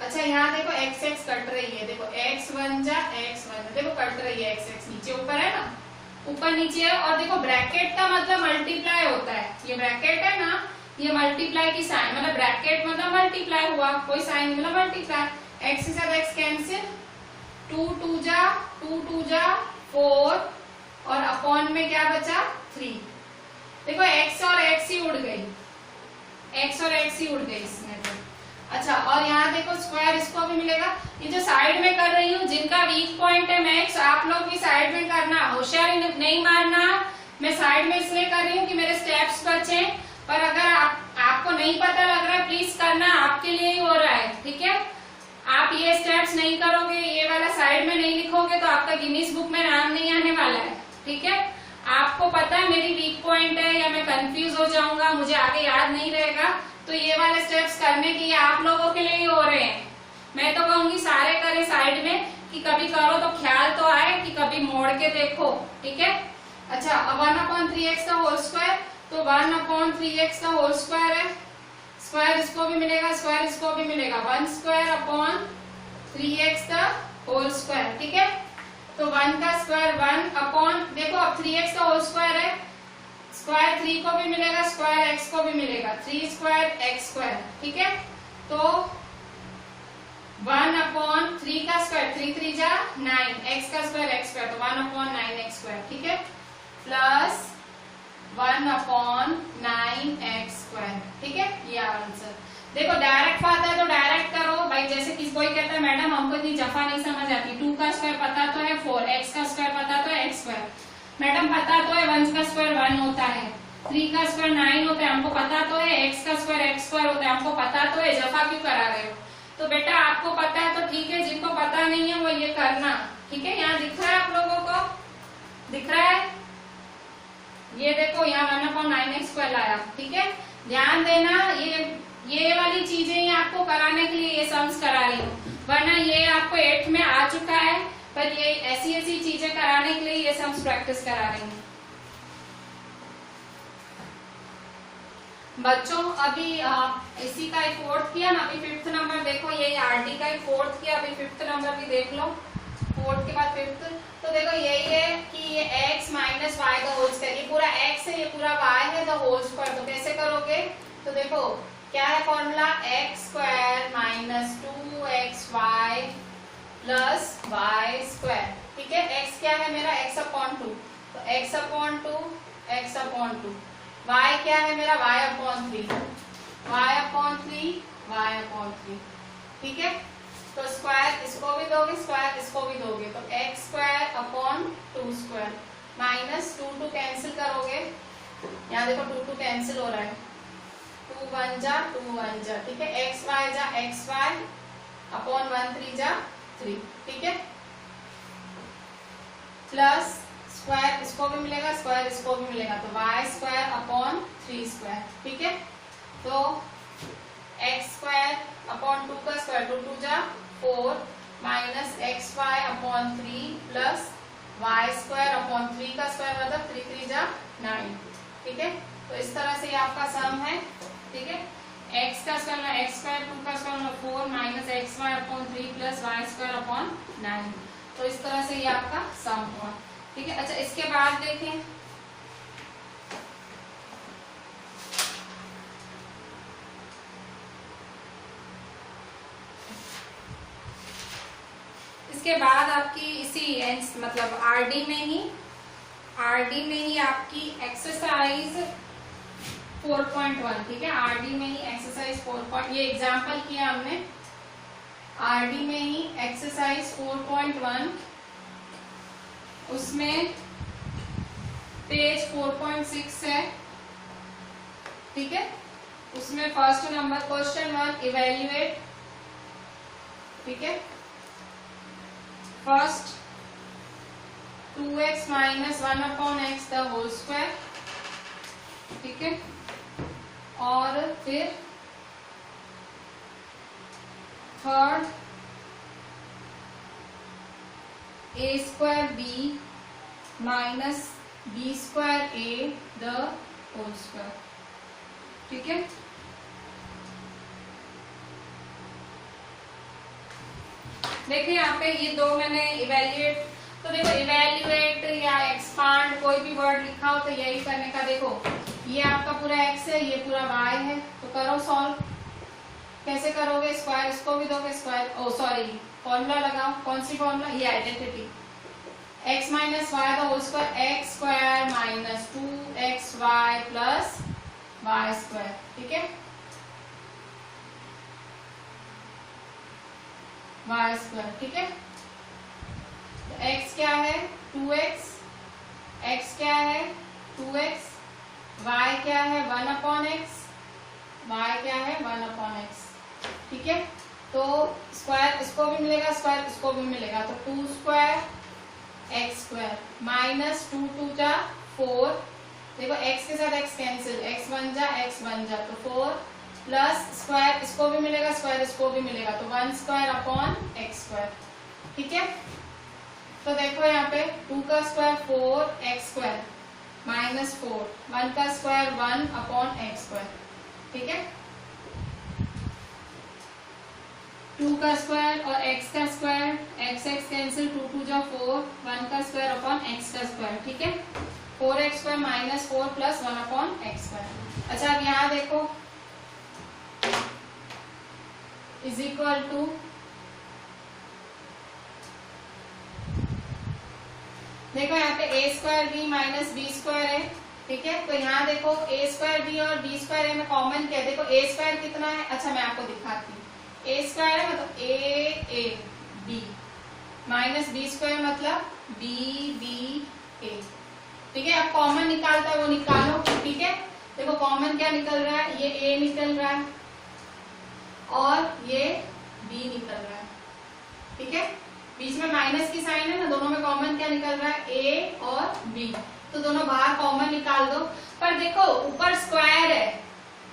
अच्छा यहाँ देखो x x कट रही है, देखो x वन जा x वन, देखो कट रही है x x, नीचे ऊपर है ना, ऊपर नीचे है, और देखो ब्रैकेट का मतलब मल्टीप्लाई होता है, ये ब्रैकेट है ना, ये मल्टीप्लाई की साइन, मतलब ब्रैकेट मतलब मल्टीप्लाई हुआ, कोई साइन मतलब मल्टीप्लाई, x के साथ x कैंसिल, 2 2 जा 4 और अपॉन में क्या बचा 3, देखो x और x ही उड़ गई, x और x ही उड़ गई इसमें तो। अच्छा और यहाँ देखो स्क्वायर, इसको भी मिलेगा, ये जो साइड में कर रही हूँ जिनका वीक पॉइंट है मैक्स, आप लोग भी साइड में करना, होशियारी नहीं मारना, मैं साइड में इसलिए कर रही हूँ कि मेरे स्टेप्स बचे, पर अगर आपको नहीं पता लग रहा है प्लीज करना, आपके लिए ही हो रहा है, ठीक है। आप ये स्टेप्स नहीं करोगे, ये वाला साइड में नहीं लिखोगे तो आपका गिनीज बुक में नाम नहीं आने वाला है, ठीक है। आपको पता है मेरी वीक पॉइंट है या मैं कंफ्यूज हो जाऊंगा, मुझे आगे याद नहीं रहेगा, तो ये वाले स्टेप्स करने के लिए आप लोगों के लिए ही हो रहे हैं। मैं तो कहूंगी सारे करें साइड में, कि कभी करो तो ख्याल तो आए, कि कभी मोड़ के देखो, ठीक है। अच्छा अब 1/3x का होल स्क्वायर, तो 1/3x का होल स्क्वायर है, स्क्वायर इसको भी मिलेगा, स्क्वायर इसको भी मिलेगा, 1 स्क्वायर अपॉन 3x का होल स्क्वायर, ठीक है। तो 1 का स्क्वायर 1 अपॉन, देखो अब 3x का होल स्क्वायर है, स्क्वायर 3 को भी मिलेगा, स्क्वायर x को भी मिलेगा, 3 स्क्वायर x स्क्वायर, ठीक है। तो 1/3 का स्क्वायर 3 3 जा 9, x का स्क्वायर x स्क्वायर, तो 1/9x स्क्वायर, ठीक है, प्लस 1/9x स्क्वायर, ठीक है, ये आंसर। देखो डायरेक्ट आता है तो डायरेक्ट करो भाई, जैसे किसी कोई कहता है मैडम हमको इतनी जफा नहीं समझ आती, 2 का स्क्वायर पता तो है 4, x का स्क्वायर पता तो है x स्क्वायर, मैडम पता तो है 1 का स्क्वायर 1 होता है, 3 का स्क्वायर 9 होता है, हमको पता तो है, x का स्क्वायर x स्क्वायर होता है, हमको पता तो है, जफा क्यों करा रहे हो? तो बेटा आपको पता है तो ठीक है, जिनको पता नहीं है वो ये करना, ठीक है। यहाँ दिख रहा है आप लोगों को, दिख रहा है, ये देखो यहाँ 1/9x स्क्वायर लाया, ठीक है, ध्यान देना, ये वाली चीजें ही आपको कराने के लिए ये सम्स करा रही हूँ, वरना ये आपको 8th में आ चुका है, पर ये ऐसी चीजें कराने के लिए ये सम्स प्रैक्टिस करा रही हूँ। बच्चों अभी इसी का एक 4th किया ना, अभी 5th नंबर देखो, ये आरडी का एक 4th किया, अभी 5th नंबर भी देख लो, 4th के बाद 5th, तो देखो यही है कि ये x minus Y the whole square, ये पूरा x है, ये पूरा y है द होल स्क्वायर, तो कैसे करोगे? तो देखो क्या है formula, x square minus 2xy plus y square, ठीक है। x क्या है मेरा, x/2, तो x/2 x/2, y क्या है मेरा, y/3 y/3, ठीक है। तो स्क्वायर इसको भी दोगे, स्क्वायर इसको भी दोगे, तो x square upon 2 square minus 2 cancel करोगे, यहाँ देखो 2 कैंसिल हो रहा है, 2 1 जा 2 1 जा, ठीक है, एक्स वाई जा एक्स वाई अपॉन 1 3 जा 3, ठीक है, प्लस स्क्वायर इसको भी मिलेगा, स्क्वायर इसको भी मिलेगा, तो y स्क्वायर अपॉन 3 स्क्वायर, ठीक है। तो x स्क्वायर अपॉन 2 का स्क्वायर, 2 2 जा 4 minus x y upon 3 plus y square upon 3 का स्क्वायर मतलब 3 3 जा 9, ठीक है। तो इस तरह से ये आपका सम है, ठीक है। x का स्क्वायर x स्क्वायर, 2 का square 4 minus x y upon 3 plus y square upon 9, तो इस तरह से ये आपका सम हुआ, ठीक है। अच्छा इसके बाद देखें, इसके बाद आपकी इसी मतलब आरडी में ही आपकी एक्सरसाइज 4.1, ठीक है, आरडी में ही एक्सरसाइज 4. ये एग्जांपल किया हमने, आरडी में ही एक्सरसाइज 4.1, उसमें पेज 4.6 है, ठीक है। उसमें फर्स्ट नंबर क्वेश्चन 1 इवेल्युएट, ठीक है, first 2x minus 1/x the whole square, ठीक है, और फिर third a square b minus b square a the whole square. ठीक है, देखिए यहाँ पे ये दो मैंने इवेल्युएट, तो देखो इवेल्युएट या एक्सपांड कोई भी वर्ड लिखा हो तो यही करने का। देखो ये आपका पूरा x है, ये पूरा y है, तो करो सॉल्व। कैसे करोगे? स्क्वायर इसको भी दोगे, स्क्वायर ओ सॉरी फॉर्मूला लगाओ। कौन सी फॉर्मूला? ये identity, x minus Y the whole square, x square minus 2xy plus Y square. ठीक है, वाई स्क्वायर। ठीक है, तो x क्या है? 2x, x क्या है? 2x, y क्या है? 1/x, y क्या है? 1/x। ठीक है, तो स्क्वायर इसको भी मिलेगा, स्क्वायर इसको भी मिलेगा, तो 2 स्क्वायर x स्क्वायर माइनस 2 2 जा 4। देखो x के साथ x कैंसिल, x बन जा तो 4 प्लस स्क्वायर इसको भी मिलेगा, स्क्वायर इसको भी मिलेगा, तो 1 स्क्वायर अपॉन x स्क्वायर। ठीक है, तो देखो यहाँ पे 2 का स्क्वायर 4x स्क्वायर माइनस 4, 1 का स्क्वायर 1 अपॉन x स्क्वायर। ठीक है, 2 का स्क्वायर और x का स्क्वायर, x कैंसिल, 2 2 जा 4, 1 का स्क्वायर अपॉन x का स्क्वायर। ठीक है, 4x square minus 4 plus 1 upon x square. अच्छा अब यहाँ देखो इज इक्वल टू, देखो यहाँ पे a square b minus b square है। ठीक है, तो यहाँ देखो a स्क्वायर b और b स्क्वायर में कॉमन क्या है? देखो a स्क्वायर कितना है? अच्छा मैं आपको दिखाती हूँ, a स्क्वायर है मतलब a b minus b square मतलब b a। ठीक है, अब कॉमन निकालता है वो निकालो। ठीक है, देखो कॉमन क्या निकल रहा है? ये a निकल रहा है और ये b निकल रहा है। ठीक है, बीच में माइनस की साइन है ना, दोनों में कॉमन क्या निकल रहा है? a और b, तो दोनों बाहर कॉमन निकाल दो। पर देखो ऊपर स्क्वायर है,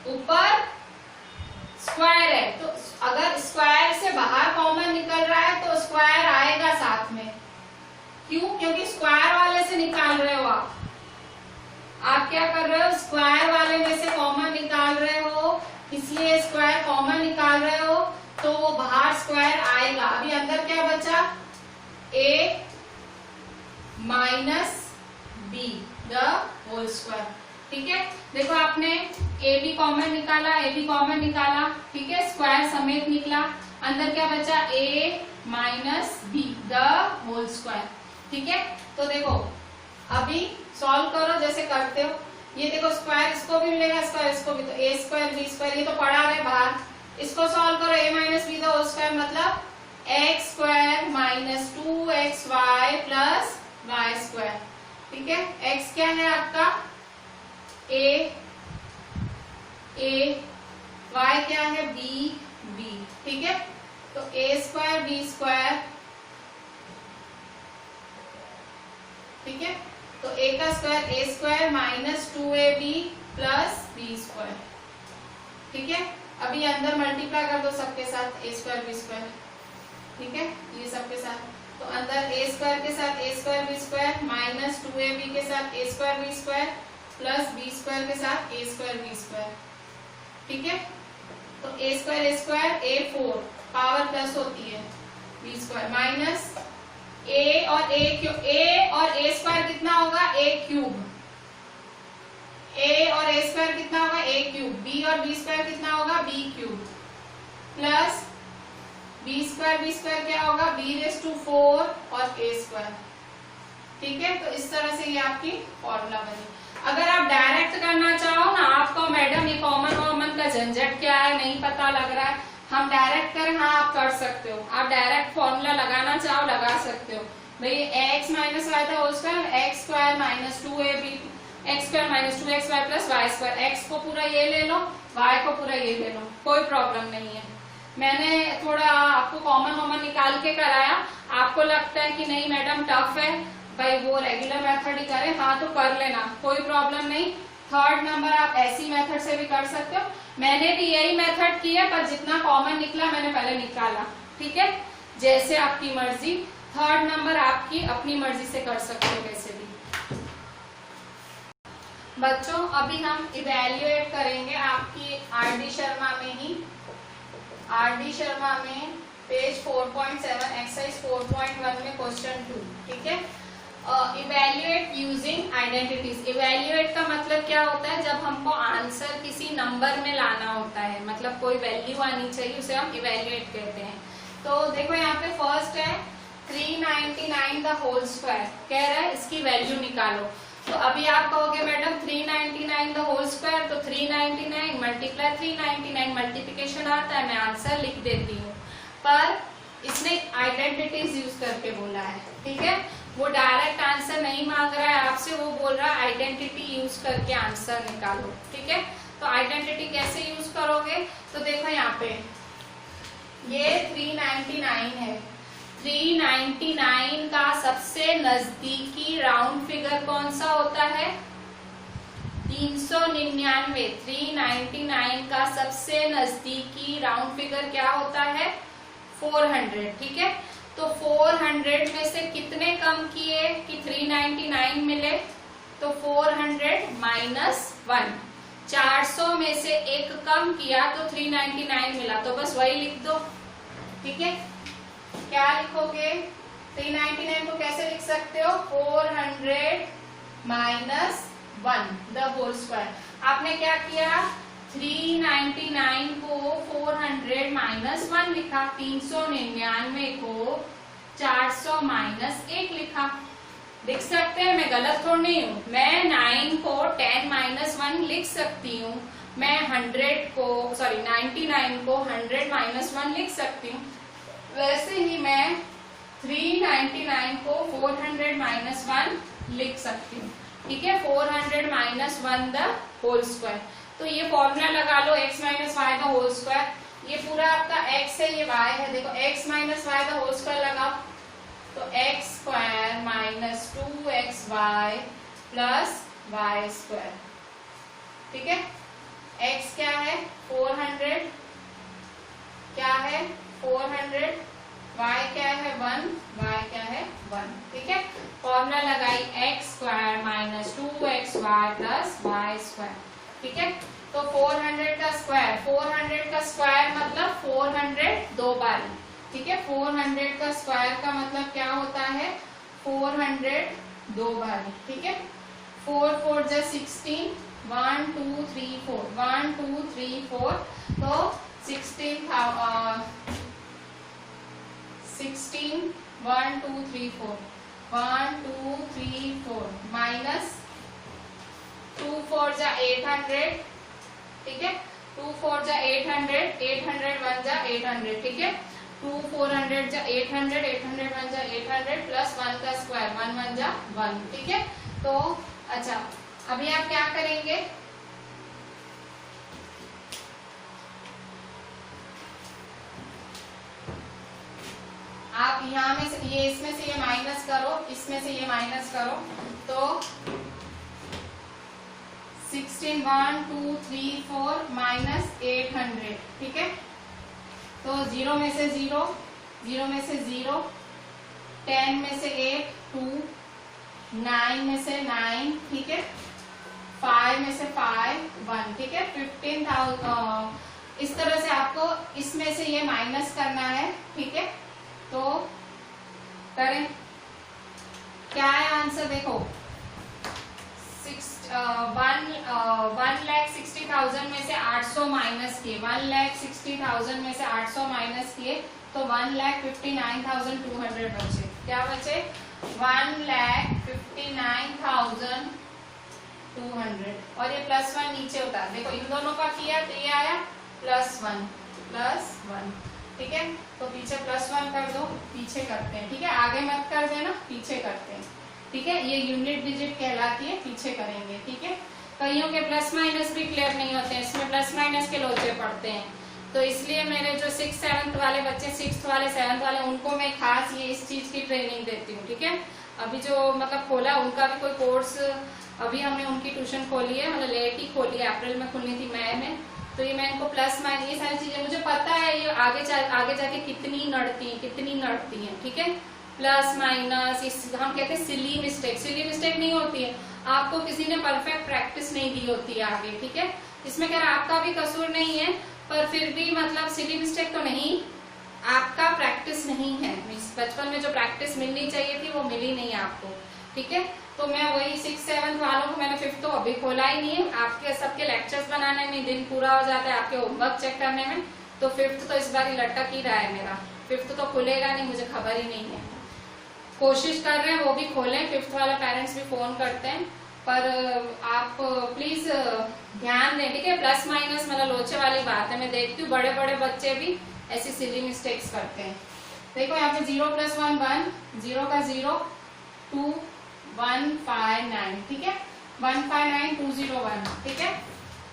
ऊपर स्क्वायर है, तो अगर स्क्वायर से बाहर कॉमन निकल रहा है तो स्क्वायर आएगा साथ में। क्यों? क्योंकि स्क्वायर वाले से निकाल रहे हो आप क्या कर रहे हो? स्क्वायर वाले में से कॉमन निकाल रहे हो, इसलिए स्क्वायर कॉमन निकाल रहे हो तो वो बाहर स्क्वायर आएगा। अभी अंदर क्या बचा? a minus b the whole square. ठीक है, देखो आपने a भी कॉमन निकाला, a भी कॉमन निकाला। ठीक है, स्क्वायर समेत निकला, अंदर क्या बचा? a minus b the whole square. ठीक है, तो देखो अभी सॉल्व करो जैसे करते हो। ये देखो स्क्वायर इसको भी मिलेगा, स्क्वायर इसको भी, तो a स्क्वायर b स्क्वायर ये तो पड़ा रहे बाहर, इसको सॉल्व करो। a minus B the whole square मतलब X square minus 2xy plus Y square. ठीक है, x क्या है आपका? a, y क्या है? b। ठीक है, तो a स्क्वायर b स्क्वायर। ठीक है, तो a का square a square minus 2ab plus b square. ठीक है, अभी अंदर मल्टीप्लाई कर दो सबके साथ, a स्क्वायर b स्क्वायर। ठीक है, ये सबके साथ, तो अंदर a स्क्वायर के साथ a square b square minus 2ab के साथ a square b square plus b square के साथ a स्क्वायर b स्क्वायर। ठीक है, तो a square a 4 power plus होती है b स्क्वायर माइनस a और a स्क्वायर कितना होगा? a cube. a और a स्क्वायर कितना होगा? a cube. b और b स्क्वायर कितना होगा? b cube plus b square क्या होगा? b रेज़ टू 4 और a स्क्वायर। ठीक है, तो इस तरह से ये आपकी फॉर्मूला बनी। अगर आप डायरेक्ट करना चाहो ना, आपको मैडम ये कॉमन का झंझट क्या है नहीं पता लग रहा है, हम डायरेक्ट करें, हाँ आप कर सकते हो। आप डायरेक्ट फॉर्मूला लगाना चाहो लगा सकते हो। भाई x minus y the whole square, x square minus 2ab, x square minus 2xy plus Y square. X को पूरा ये ले लो, वाई को पूरा ये ले लो, कोई प्रॉब्लम नहीं है। मैंने थोड़ा आपको कॉमन निकाल के कराया, आपको लगता है कि नहीं मैडम टफ है, भाई वो रेगुलर मेथड ही करें, हाँ तो कर लेना, कोई प्रॉब्लम नहीं। थर्ड नंबर आप ऐसी मेथड से भी कर सकते हो। मैंने भी यही मेथड किया, पर जितना कॉमन निकला मैंने पहले निकाला, ठीक है। जैसे आपकी मर्जी, थर्ड नंबर आपकी अपनी मर्जी से कर सकते हो कैसे भी। बच्चों अभी हम इवेल्युएट करेंगे आपकी आरडी शर्मा में ही, आरडी शर्मा में पेज 4.7 एक्सरसाइज 4.1 में क्वेश्चन 2, ठीक है। Evaluate using identities. इवेल्युएट का मतलब क्या होता है, जब हमको आंसर किसी नंबर में लाना होता है, मतलब कोई वैल्यू आनी चाहिए, उसे हम इवेल्युएट कहते हैं। तो देखो यहाँ पे फर्स्ट है 399 द होल स्क्वायर, कह रहा है इसकी वैल्यू निकालो। तो अभी आप कहोगे मैडम 399 द होल स्क्वायर, तो 399 मल्टीप्लाई 399 मल्टीप्लिकेशन आता है, मैं आंसर लिख देती हूँ। पर इसने आइडेंटिटीज यूज करके बोला है, ठीक है। वो डायरेक्ट आंसर नहीं मांग रहा है आपसे, वो बोल रहा है आइडेंटिटी यूज करके आंसर निकालो, ठीक है। तो आइडेंटिटी कैसे यूज करोगे, तो देखो यहाँ पे ये 399 है, 399 का सबसे नजदीकी राउंड फिगर कौन सा होता है, 399। 399 का सबसे नजदीकी राउंड फिगर क्या होता है, 400, ठीक है। तो 400 में से कितने कम किए कि 399 मिले, तो 400 माइनस 1, 400 में से एक कम किया तो 399 मिला, तो बस वही लिख दो, ठीक है। क्या लिखोगे, 399 को कैसे लिख सकते हो, 400 माइनस 1 द होल स्क्वायर। आपने क्या किया, 399 को 400 माइनस 1 लिखा, 399 को 400 माइनस 1 लिखा। लिख सकते हैं, मैं गलत थोड़ी नहीं हूँ, मैं 9 को 10 माइनस 1 लिख सकती हूँ, मैं 99 को 100 माइनस 1 लिख सकती हूँ। वैसे ही मैं 399 को 400 माइनस 1 लिख सकती हूँ, ठीक है। 400 माइनस 1 द होल स्क्वायर। तो ये फॉर्मूला लगा लो, x minus Y the whole square. ये पूरा आपका x है, ये y है, देखो x minus Y the whole square लगाओ, तो x square minus 2xy plus Y square, ठीक है। x क्या है 400, क्या है 400, y क्या है 1, y क्या है 1, ठीक है। फॉर्मूला लगाई x square minus 2xy plus Y square, ठीक है। तो 400 का स्क्वायर, 400 का स्क्वायर मतलब 400 दो बार, ठीक है। 400 का स्क्वायर का मतलब क्या होता है, 400 दो बार, ठीक है। 4 4 जा 16, 1 2 3 4, 1 2 3 4, तो 16 1 2 3 4, 1 2 3 4 माइनस 2 4 जा 800, ठीक है। 2 4 जा 800, 800 1 जा 800, ठीक है। 2 400 जा 800, 800 1 जा 800 प्लस 1 का स्क्वायर, 1 1 जा 1, ठीक है। तो अच्छा, अभी आप क्या करेंगे, आप यहाँ में से ये, इसमें से ये माइनस करो, इसमें से ये माइनस करो, तो 16 1 2 3 4 माइनस 800, ठीक है। तो 0 में से 0, 0 में से 0, 10 में से 8 2, 9 में से 9, ठीक है। 5 में से 5 1, ठीक है। 15,000, इस तरह से आपको इसमें से ये माइनस करना है, ठीक है। तो करें, क्या है आंसर, देखो 1,60,000 में से 800 माइनस किए, 1,60,000 में से 800 माइनस किए, तो 1,59,200 बचे। क्या बचे, 1,59,200, और ये +1 नीचे उतार, देखो इन दोनों का किया तो ये आया +1, ठीक है। तो पीछे +1 कर दो, पीछे करते हैं, ठीक है। आगे मत कर देना, पीछे करते हैं, ठीक है। ये यूनिट डिजिट कहलाती है, पीछे करेंगे, ठीक है। कईयों के प्लस माइनस भी क्लियर नहीं होते हैं, इसमें प्लस माइनस के लोचे पड़ते हैं, तो इसलिए मेरे जो 6th 7th वाले बच्चे, 6th वाले 7th वाले, उनको मैं खास ये इस चीज की ट्रेनिंग देती हूँ, ठीक है। अभी जो मतलब खोला उनका भी कोई कोर्स अभी हमने उनकी ट्यूशन खोली है, मतलब लेट ही खोली है, अप्रैल में खुलनी थी, मई में। तो ये मैं इनको प्लस माइनस, ये सारी चीजें मुझे पता है ये आगे जाके कितनी नड़ती हैं, ठीक है। प्लस माइनस, इस हम कहते हैं सिली मिस्टेक नहीं होती है, आपको किसी ने परफेक्ट प्रैक्टिस नहीं दी होती है आगे, ठीक है। इसमें क्या आपका भी कसूर नहीं है, पर फिर भी मतलब सिली मिस्टेक तो नहीं, आपका प्रैक्टिस नहीं है। बचपन में जो प्रैक्टिस मिलनी चाहिए थी वो मिली नहीं आपको, ठीक है। तो मैं वही 6th 7th वालों को, मैंने 5th तो अभी खोला ही नहीं है, आपके सबके लेक्चर्स बनाने में दिन पूरा हो जाता है, आपके होमवर्क चेक करने में, तो 5th तो इस बार ही लटक ही रहा है मेरा। 5th तो खुलेगा नहीं, मुझे खबर ही नहीं है। कोशिश कर रहे हैं वो भी खोलें, 5th वाले पेरेंट्स भी फोन करते हैं, पर आप प्लीज ध्यान दें, ठीक है। प्लस माइनस मतलब लोचे वाली बात है, मैं देखती हूँ बड़े बड़े बच्चे भी ऐसी सिली मिस्टेक्स करते हैं। देखो यहाँ पे 0 + 1 1, 0 का 0, 2 1 5 9, ठीक है। 1 5 9 2 0 1, ठीक है।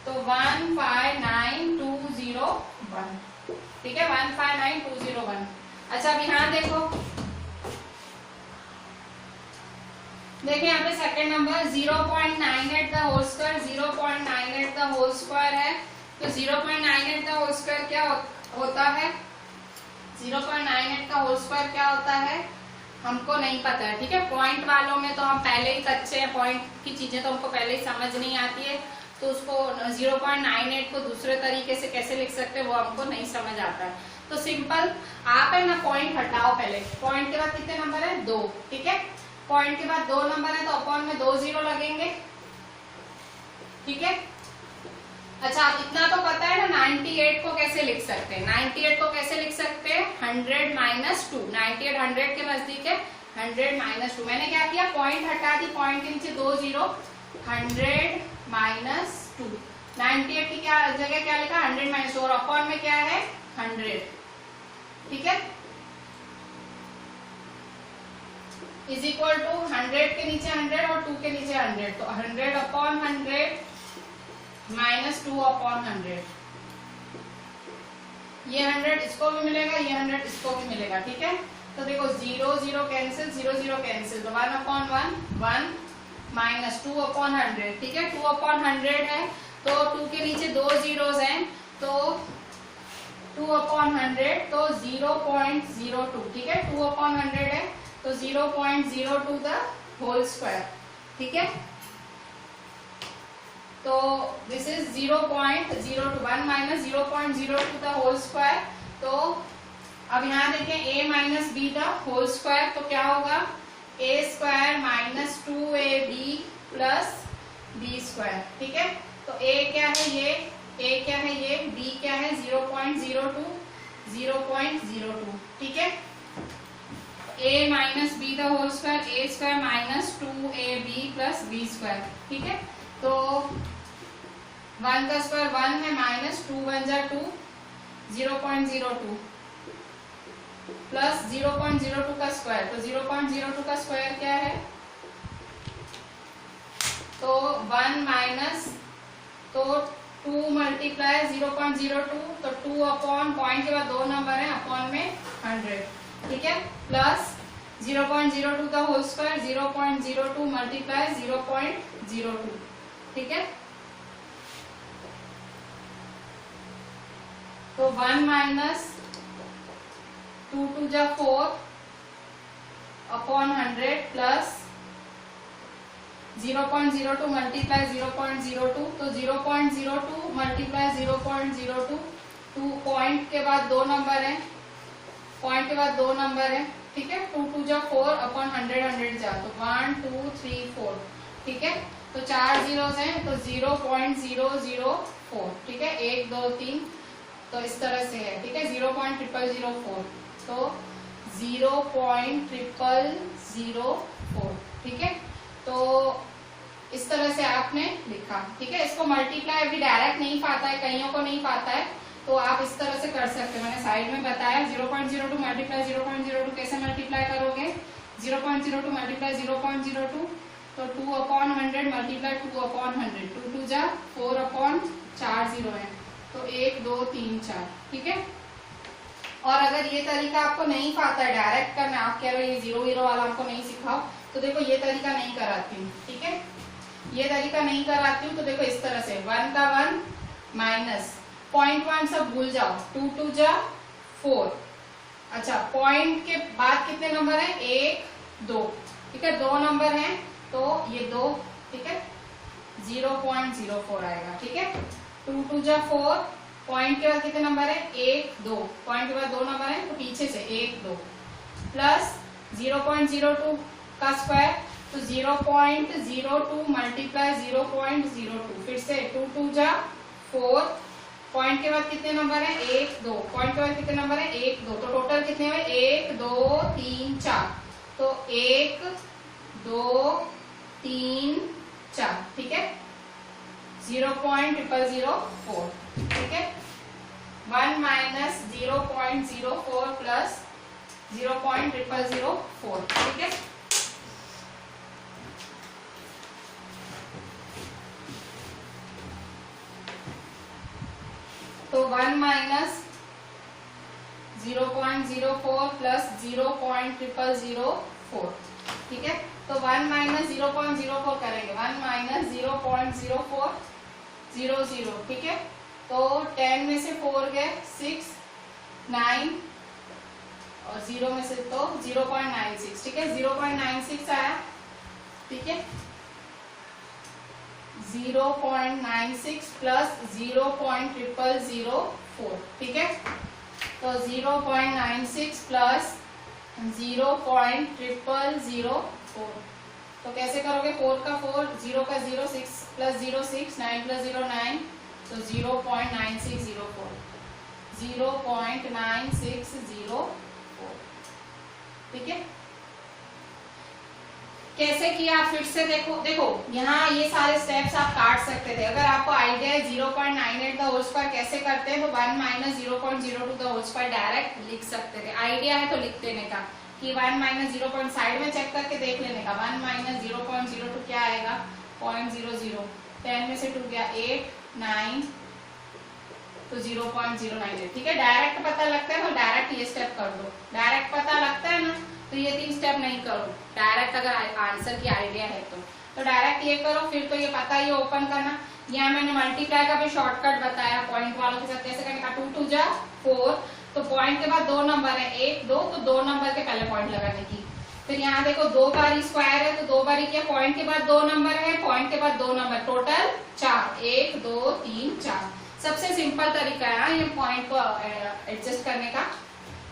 तो 1 5 9 2 0 1, ठीक है। 1 5 9 2 0 1। अच्छा अब यहाँ देखो, देखिए यहाँ पे सेकंड नंबर 0.98 का होल स्क्वायर, 0.98 का होल स्क्वायर है। तो 0.98 का होल स्क्वायर क्या होता है, 0.98 का होल स्क्वायर क्या होता है हमको नहीं पता है, ठीक है। पॉइंट वालों में तो हम पहले ही कच्चे हैं, पॉइंट की चीजें तो हमको पहले ही समझ नहीं आती है, तो उसको 0.98 को दूसरे तरीके से कैसे लिख सकते हैं वो हमको नहीं समझ आता है। तो सिंपल आप है ना पॉइंट हटाओ, पहले पॉइंट के बाद कितने नंबर है 2, ठीक है। पॉइंट के बाद 2 नंबर है तो अपॉन में 2 0 लगेंगे, ठीक है। अच्छा आप इतना तो पता है ना 98 को कैसे लिख सकते हैं, 98 को कैसे लिख सकते हैं 100 - 2, 98 100 के नजदीक है, 100 - 2। मैंने क्या किया, पॉइंट हटा दी, पॉइंट के नीचे 2 0, 100 - 2, 98 की क्या जगह क्या लिखा 100 - 2, और अपॉन में क्या है 100, ठीक है। इज इक्वल टू 100 के नीचे 100 और 2 के नीचे 100, तो 100/100 -2/100, ये 100 इसको भी मिलेगा, ये 100 इसको भी मिलेगा, ठीक है। तो देखो 0 0 कैंसिल, 0 0 कैंसिल, तो 1/1 1 -2/100, ठीक है। 2/100 है तो 2 के नीचे 2 zeros हैं, तो 2/100 तो 0.02, ठीक है। 2/100 है तो 0.02 द होल स्क्वायर, ठीक है। तो this is 0.02, 1 - 0.02 the whole square. तो अब यहाँ देखें a - b the whole square, तो क्या होगा a² - 2ab + b², ठीक है। तो a क्या है ये, a क्या है ये, b क्या है 0.02, 0.02, ठीक है। a - b the whole square, a² - 2ab + b², ठीक है। तो 1 का स्क्वायर 1 है, -2 1 जा 2, 0.02 प्लस 0.02 का स्क्वायर, तो 0.02 का स्क्वायर क्या है, तो 1 माइनस, तो 2 × 0.02, तो 2/, पॉइंट के बाद 2 नंबर है, अपॉन में 100, ठीक है, प्लस 0.02 का होल स्क्वायर, 0.02 × 0.02, ठीक है। तो 1 - 2 2 जा 4 अपॉन 100 प्लस 0.02 × 0.02, तो 0.02 × 0.02, 2 पॉइंट के बाद 2 नंबर है, पॉइंट के बाद 2 नंबर है, ठीक है। 2 2 जा 4 अपॉन 100 100 जा, तो 1 2 3 4, ठीक है। तो 4 zeros हैं, तो 0.004, ठीक है, 1 2 3, तो इस तरह से है, ठीक है। 0.0004, तो 0.0004, ठीक है। तो इस तरह से आपने लिखा, ठीक है। इसको मल्टीप्लाई अभी डायरेक्ट नहीं पाता है, कईयों को नहीं पाता है, तो आप इस तरह से कर सकते हो, मैंने साइड में बताया। 0.02 × 0.02 कैसे मल्टीप्लाई करोगे, 0.02 × 0.02, तो 2/100 × 2/100, 2 2 जा 4/4 0 है, तो 1 2 3 4, ठीक है। और अगर ये तरीका आपको नहीं पाता है डायरेक्ट करना, आप कह रहे हो ये 0 0 वाला आपको नहीं सिखाओ, तो देखो ये तरीका नहीं कराती हूँ, ठीक है। ये तरीका नहीं कराती हूँ तो देखो इस तरह से 1 का 1 माइनस 0.1 सब भूल जाओ, 2 2 जा 4। अच्छा, पॉइंट के बाद कितने नंबर है? 1 2, ठीक है, 2 नंबर हैं तो ये 2, ठीक है, 0.04 आएगा, ठीक है। 2 2 जा 4, पॉइंट के बाद कितने नंबर है? 1 2, पॉइंट के बाद 2 नंबर है तो पीछे से 1 2 प्लस 0.02 का स्क्वायर तो 0.02 मल्टीप्लाई 0.02, फिर से 2 2 जा 4, पॉइंट के बाद कितने नंबर है? 1 2, पॉइंट के बाद कितने नंबर है? 1 2, तो टोटल कितने हुए? 1 2 3 4, तो 1 2 3 4, ठीक है, 0.004, ठीक है। 1 माइनस 0.04 प्लस 0.004, ठीक है। तो 1 माइनस 0.04 प्लस 0.004, ठीक है। तो 1 माइनस 0.04 करेंगे, 1 माइनस 0.04 00, ठीक है। तो 10 में से 4 गए 6 9 और 0 में से तो 0.96, ठीक है, 0.96 आया, ठीक है। 0.96 प्लस 0.004, ठीक है। तो 0.96 प्लस 0.004, तो कैसे करोगे? 4 का 4, 0 का 0, 6 प्लस 0 6, 9 प्लस 0 9, तो 0.9604, 0.9604, ठीक है। कैसे किया फिर से देखो, देखो यहाँ ये सारे स्टेप्स आप काट सकते थे। अगर आपको आइडिया है 0.98 द होल स्क्वायर कैसे करते हैं तो 1 minus 0.02 the whole square direct लिख सकते थे। आइडिया है तो लिख देने का कि 1 माइनस 0. साइड में चेक करके देख लेने का, 1 माइनस 0.02 क्या आएगा? 0.00, 10 में से 2 गया 8 9, तो 0.098, ठीक है। डायरेक्ट पता लगता है तो डायरेक्ट ये स्टेप कर दो, डायरेक्ट पता लगता है ना तो ये 3 स्टेप नहीं करो, डायरेक्ट अगर आंसर की आइडिया है तो डायरेक्ट ये करो। फिर तो ये पता ही ओपन करना। यहाँ मैंने मल्टीप्लाई का भी शॉर्टकट बताया पॉइंट वालों के साथ कैसे करने का। 2 2 जा 4, तो पॉइंट के बाद 2 नंबर है 1 2, तो 2 नंबर के पहले पॉइंट लगाने की। फिर यहाँ देखो 2 बारी स्क्वायर है तो 2 बारी क्या? पॉइंट के बाद 2 नंबर है, पॉइंट के बाद 2 नंबर, टोटल 4, 1 2 3 4। सबसे सिंपल तरीका है ये पॉइंट को एडजस्ट करने का,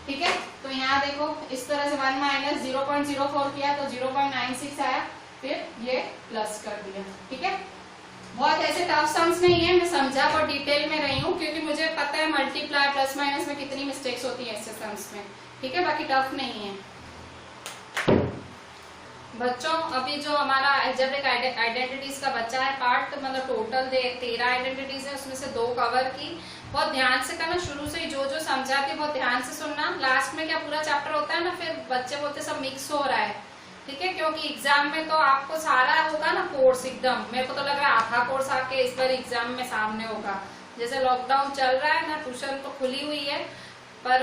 ठीक है। तो यहाँ देखो इस तरह से 1 माइनस 0.04 किया तो 0.96 आया, फिर ये प्लस कर दिया, ठीक है। बहुत ऐसे टफ सम्स नहीं है, मैं समझा और डिटेल में रही हूँ क्योंकि मुझे पता है मल्टीप्लाई प्लस माइनस में कितनी मिस्टेक्स होती है ऐसे सम्स में, ठीक है। बाकी टफ नहीं है बच्चों। अभी जो हमारा अलजेब्रिक आइडेंटिटीज का बच्चा है पार्ट, मतलब टोटल 13 आइडेंटिटीज है, उसमें से 2 कवर की। बहुत ध्यान से करना, शुरू से ही जो समझाती बहुत ध्यान से सुनना। लास्ट में क्या पूरा चैप्टर होता है ना, फिर बच्चे बोलते सब मिक्स हो रहा है, ठीक है, क्योंकि एग्जाम में तो आपको सारा होगा ना कोर्स एकदम। मेरे को तो लग रहा है आधा कोर्स आके इस बार एग्जाम में सामने होगा। जैसे लॉकडाउन चल रहा है ना, ट्यूशन तो खुली हुई है, पर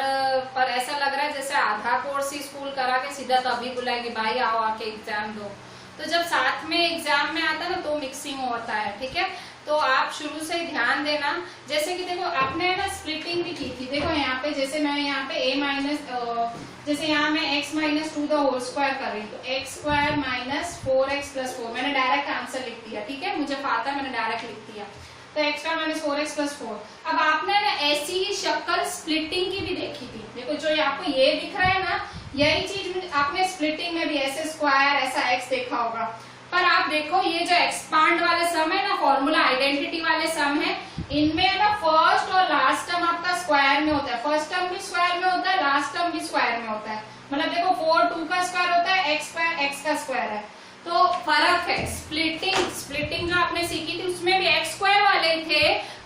ऐसा लग रहा है जैसे आधा कोर्स ही स्कूल करा के सीधा तभी बुलाएगी भाई आओ आके एग्जाम दो। तो जब साथ में एग्जाम में आता है ना तो मिक्सिंग होता है, ठीक है। तो आप शुरू से ही ध्यान देना। जैसे कि देखो आपने ना स्प्लिटिंग भी की थी, देखो यहाँ पे जैसे मैं यहाँ पे a माइनस, जैसे यहाँ मैं x minus 2 the whole square कर रही हूँ तो x square minus 4x plus 4, मैंने डायरेक्ट आंसर लिख दिया, ठीक है, मुझे पता है मैंने डायरेक्ट लिख दिया। तो x square minus 4x plus 4। अब आपने ना ऐसी ही शक्ल स्प्लिटिंग की भी देखी थी, देखो जो आपको ये दिख रहा है ना, यही चीज आपने स्प्लिटिंग में भी ऐसे स्क्वायर ऐसा x देखा होगा। पर आप देखो ये जो एक्सपांड वाले सम है ना, फॉर्मूला आइडेंटिटी वाले सम है, इनमें ना फर्स्ट और लास्ट टर्म आपका स्क्वायर में होता है। फर्स्ट टर्म भी स्क्वायर में होता है, लास्ट टर्म भी स्क्वायर में होता है। मतलब देखो 4 2 का स्क्वायर होता है, x स्क्वायर x का स्क्वायर है। तो फर्क है। स्प्लिटिंग जो आपने सीखी थी उसमें भी x स्क्वायर वाले थे,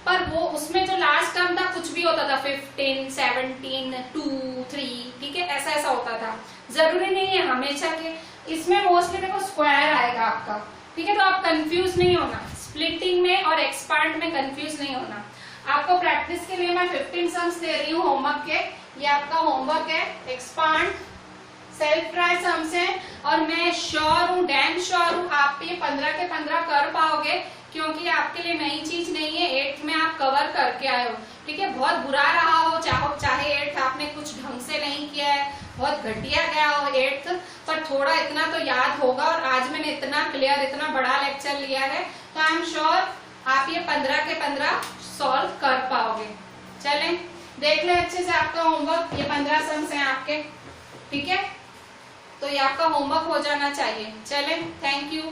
पर वो उसमें जो लास्ट टर्म था कुछ भी होता था, 15 17 2 3, ठीक है, ऐसा ऐसा होता था। जरूरी नहीं है हमेशा के, इसमें मोस्टली देखो स्क्वायर आएगा आपका, ठीक है। तो आप कंफ्यूज नहीं होना, स्प्लिटिंग में और एक्सपांड में कंफ्यूज नहीं होना। आपको प्रैक्टिस के लिए मैं 15 सम्स दे रही हूँ होमवर्क के, ये आपका होमवर्क है। एक्सपांड सेल्फ ट्राई सम्स हैं और मैं श्योर हूँ, डैम श्योर हूँ आप ये 15 के 15 कर पाओगे, क्योंकि आपके लिए नई चीज नहीं है। 8th में आप कवर करके आए हो, ठीक है। बहुत बुरा रहा हो चाहे 8th आपने कुछ ढंग से नहीं किया है, बहुत घटिया गया हो 8th, पर थोड़ा इतना तो याद होगा। और आज मैंने इतना क्लियर, इतना बड़ा लेक्चर लिया है, तो आई एम श्योर आप ये 15 के 15 सॉल्व कर पाओगे। चलें देख लें अच्छे से आपका होमवर्क। ये 15 सम्स हैं आपके, ठीक है, तो ये आपका होमवर्क हो जाना चाहिए। चलें, थैंक यू।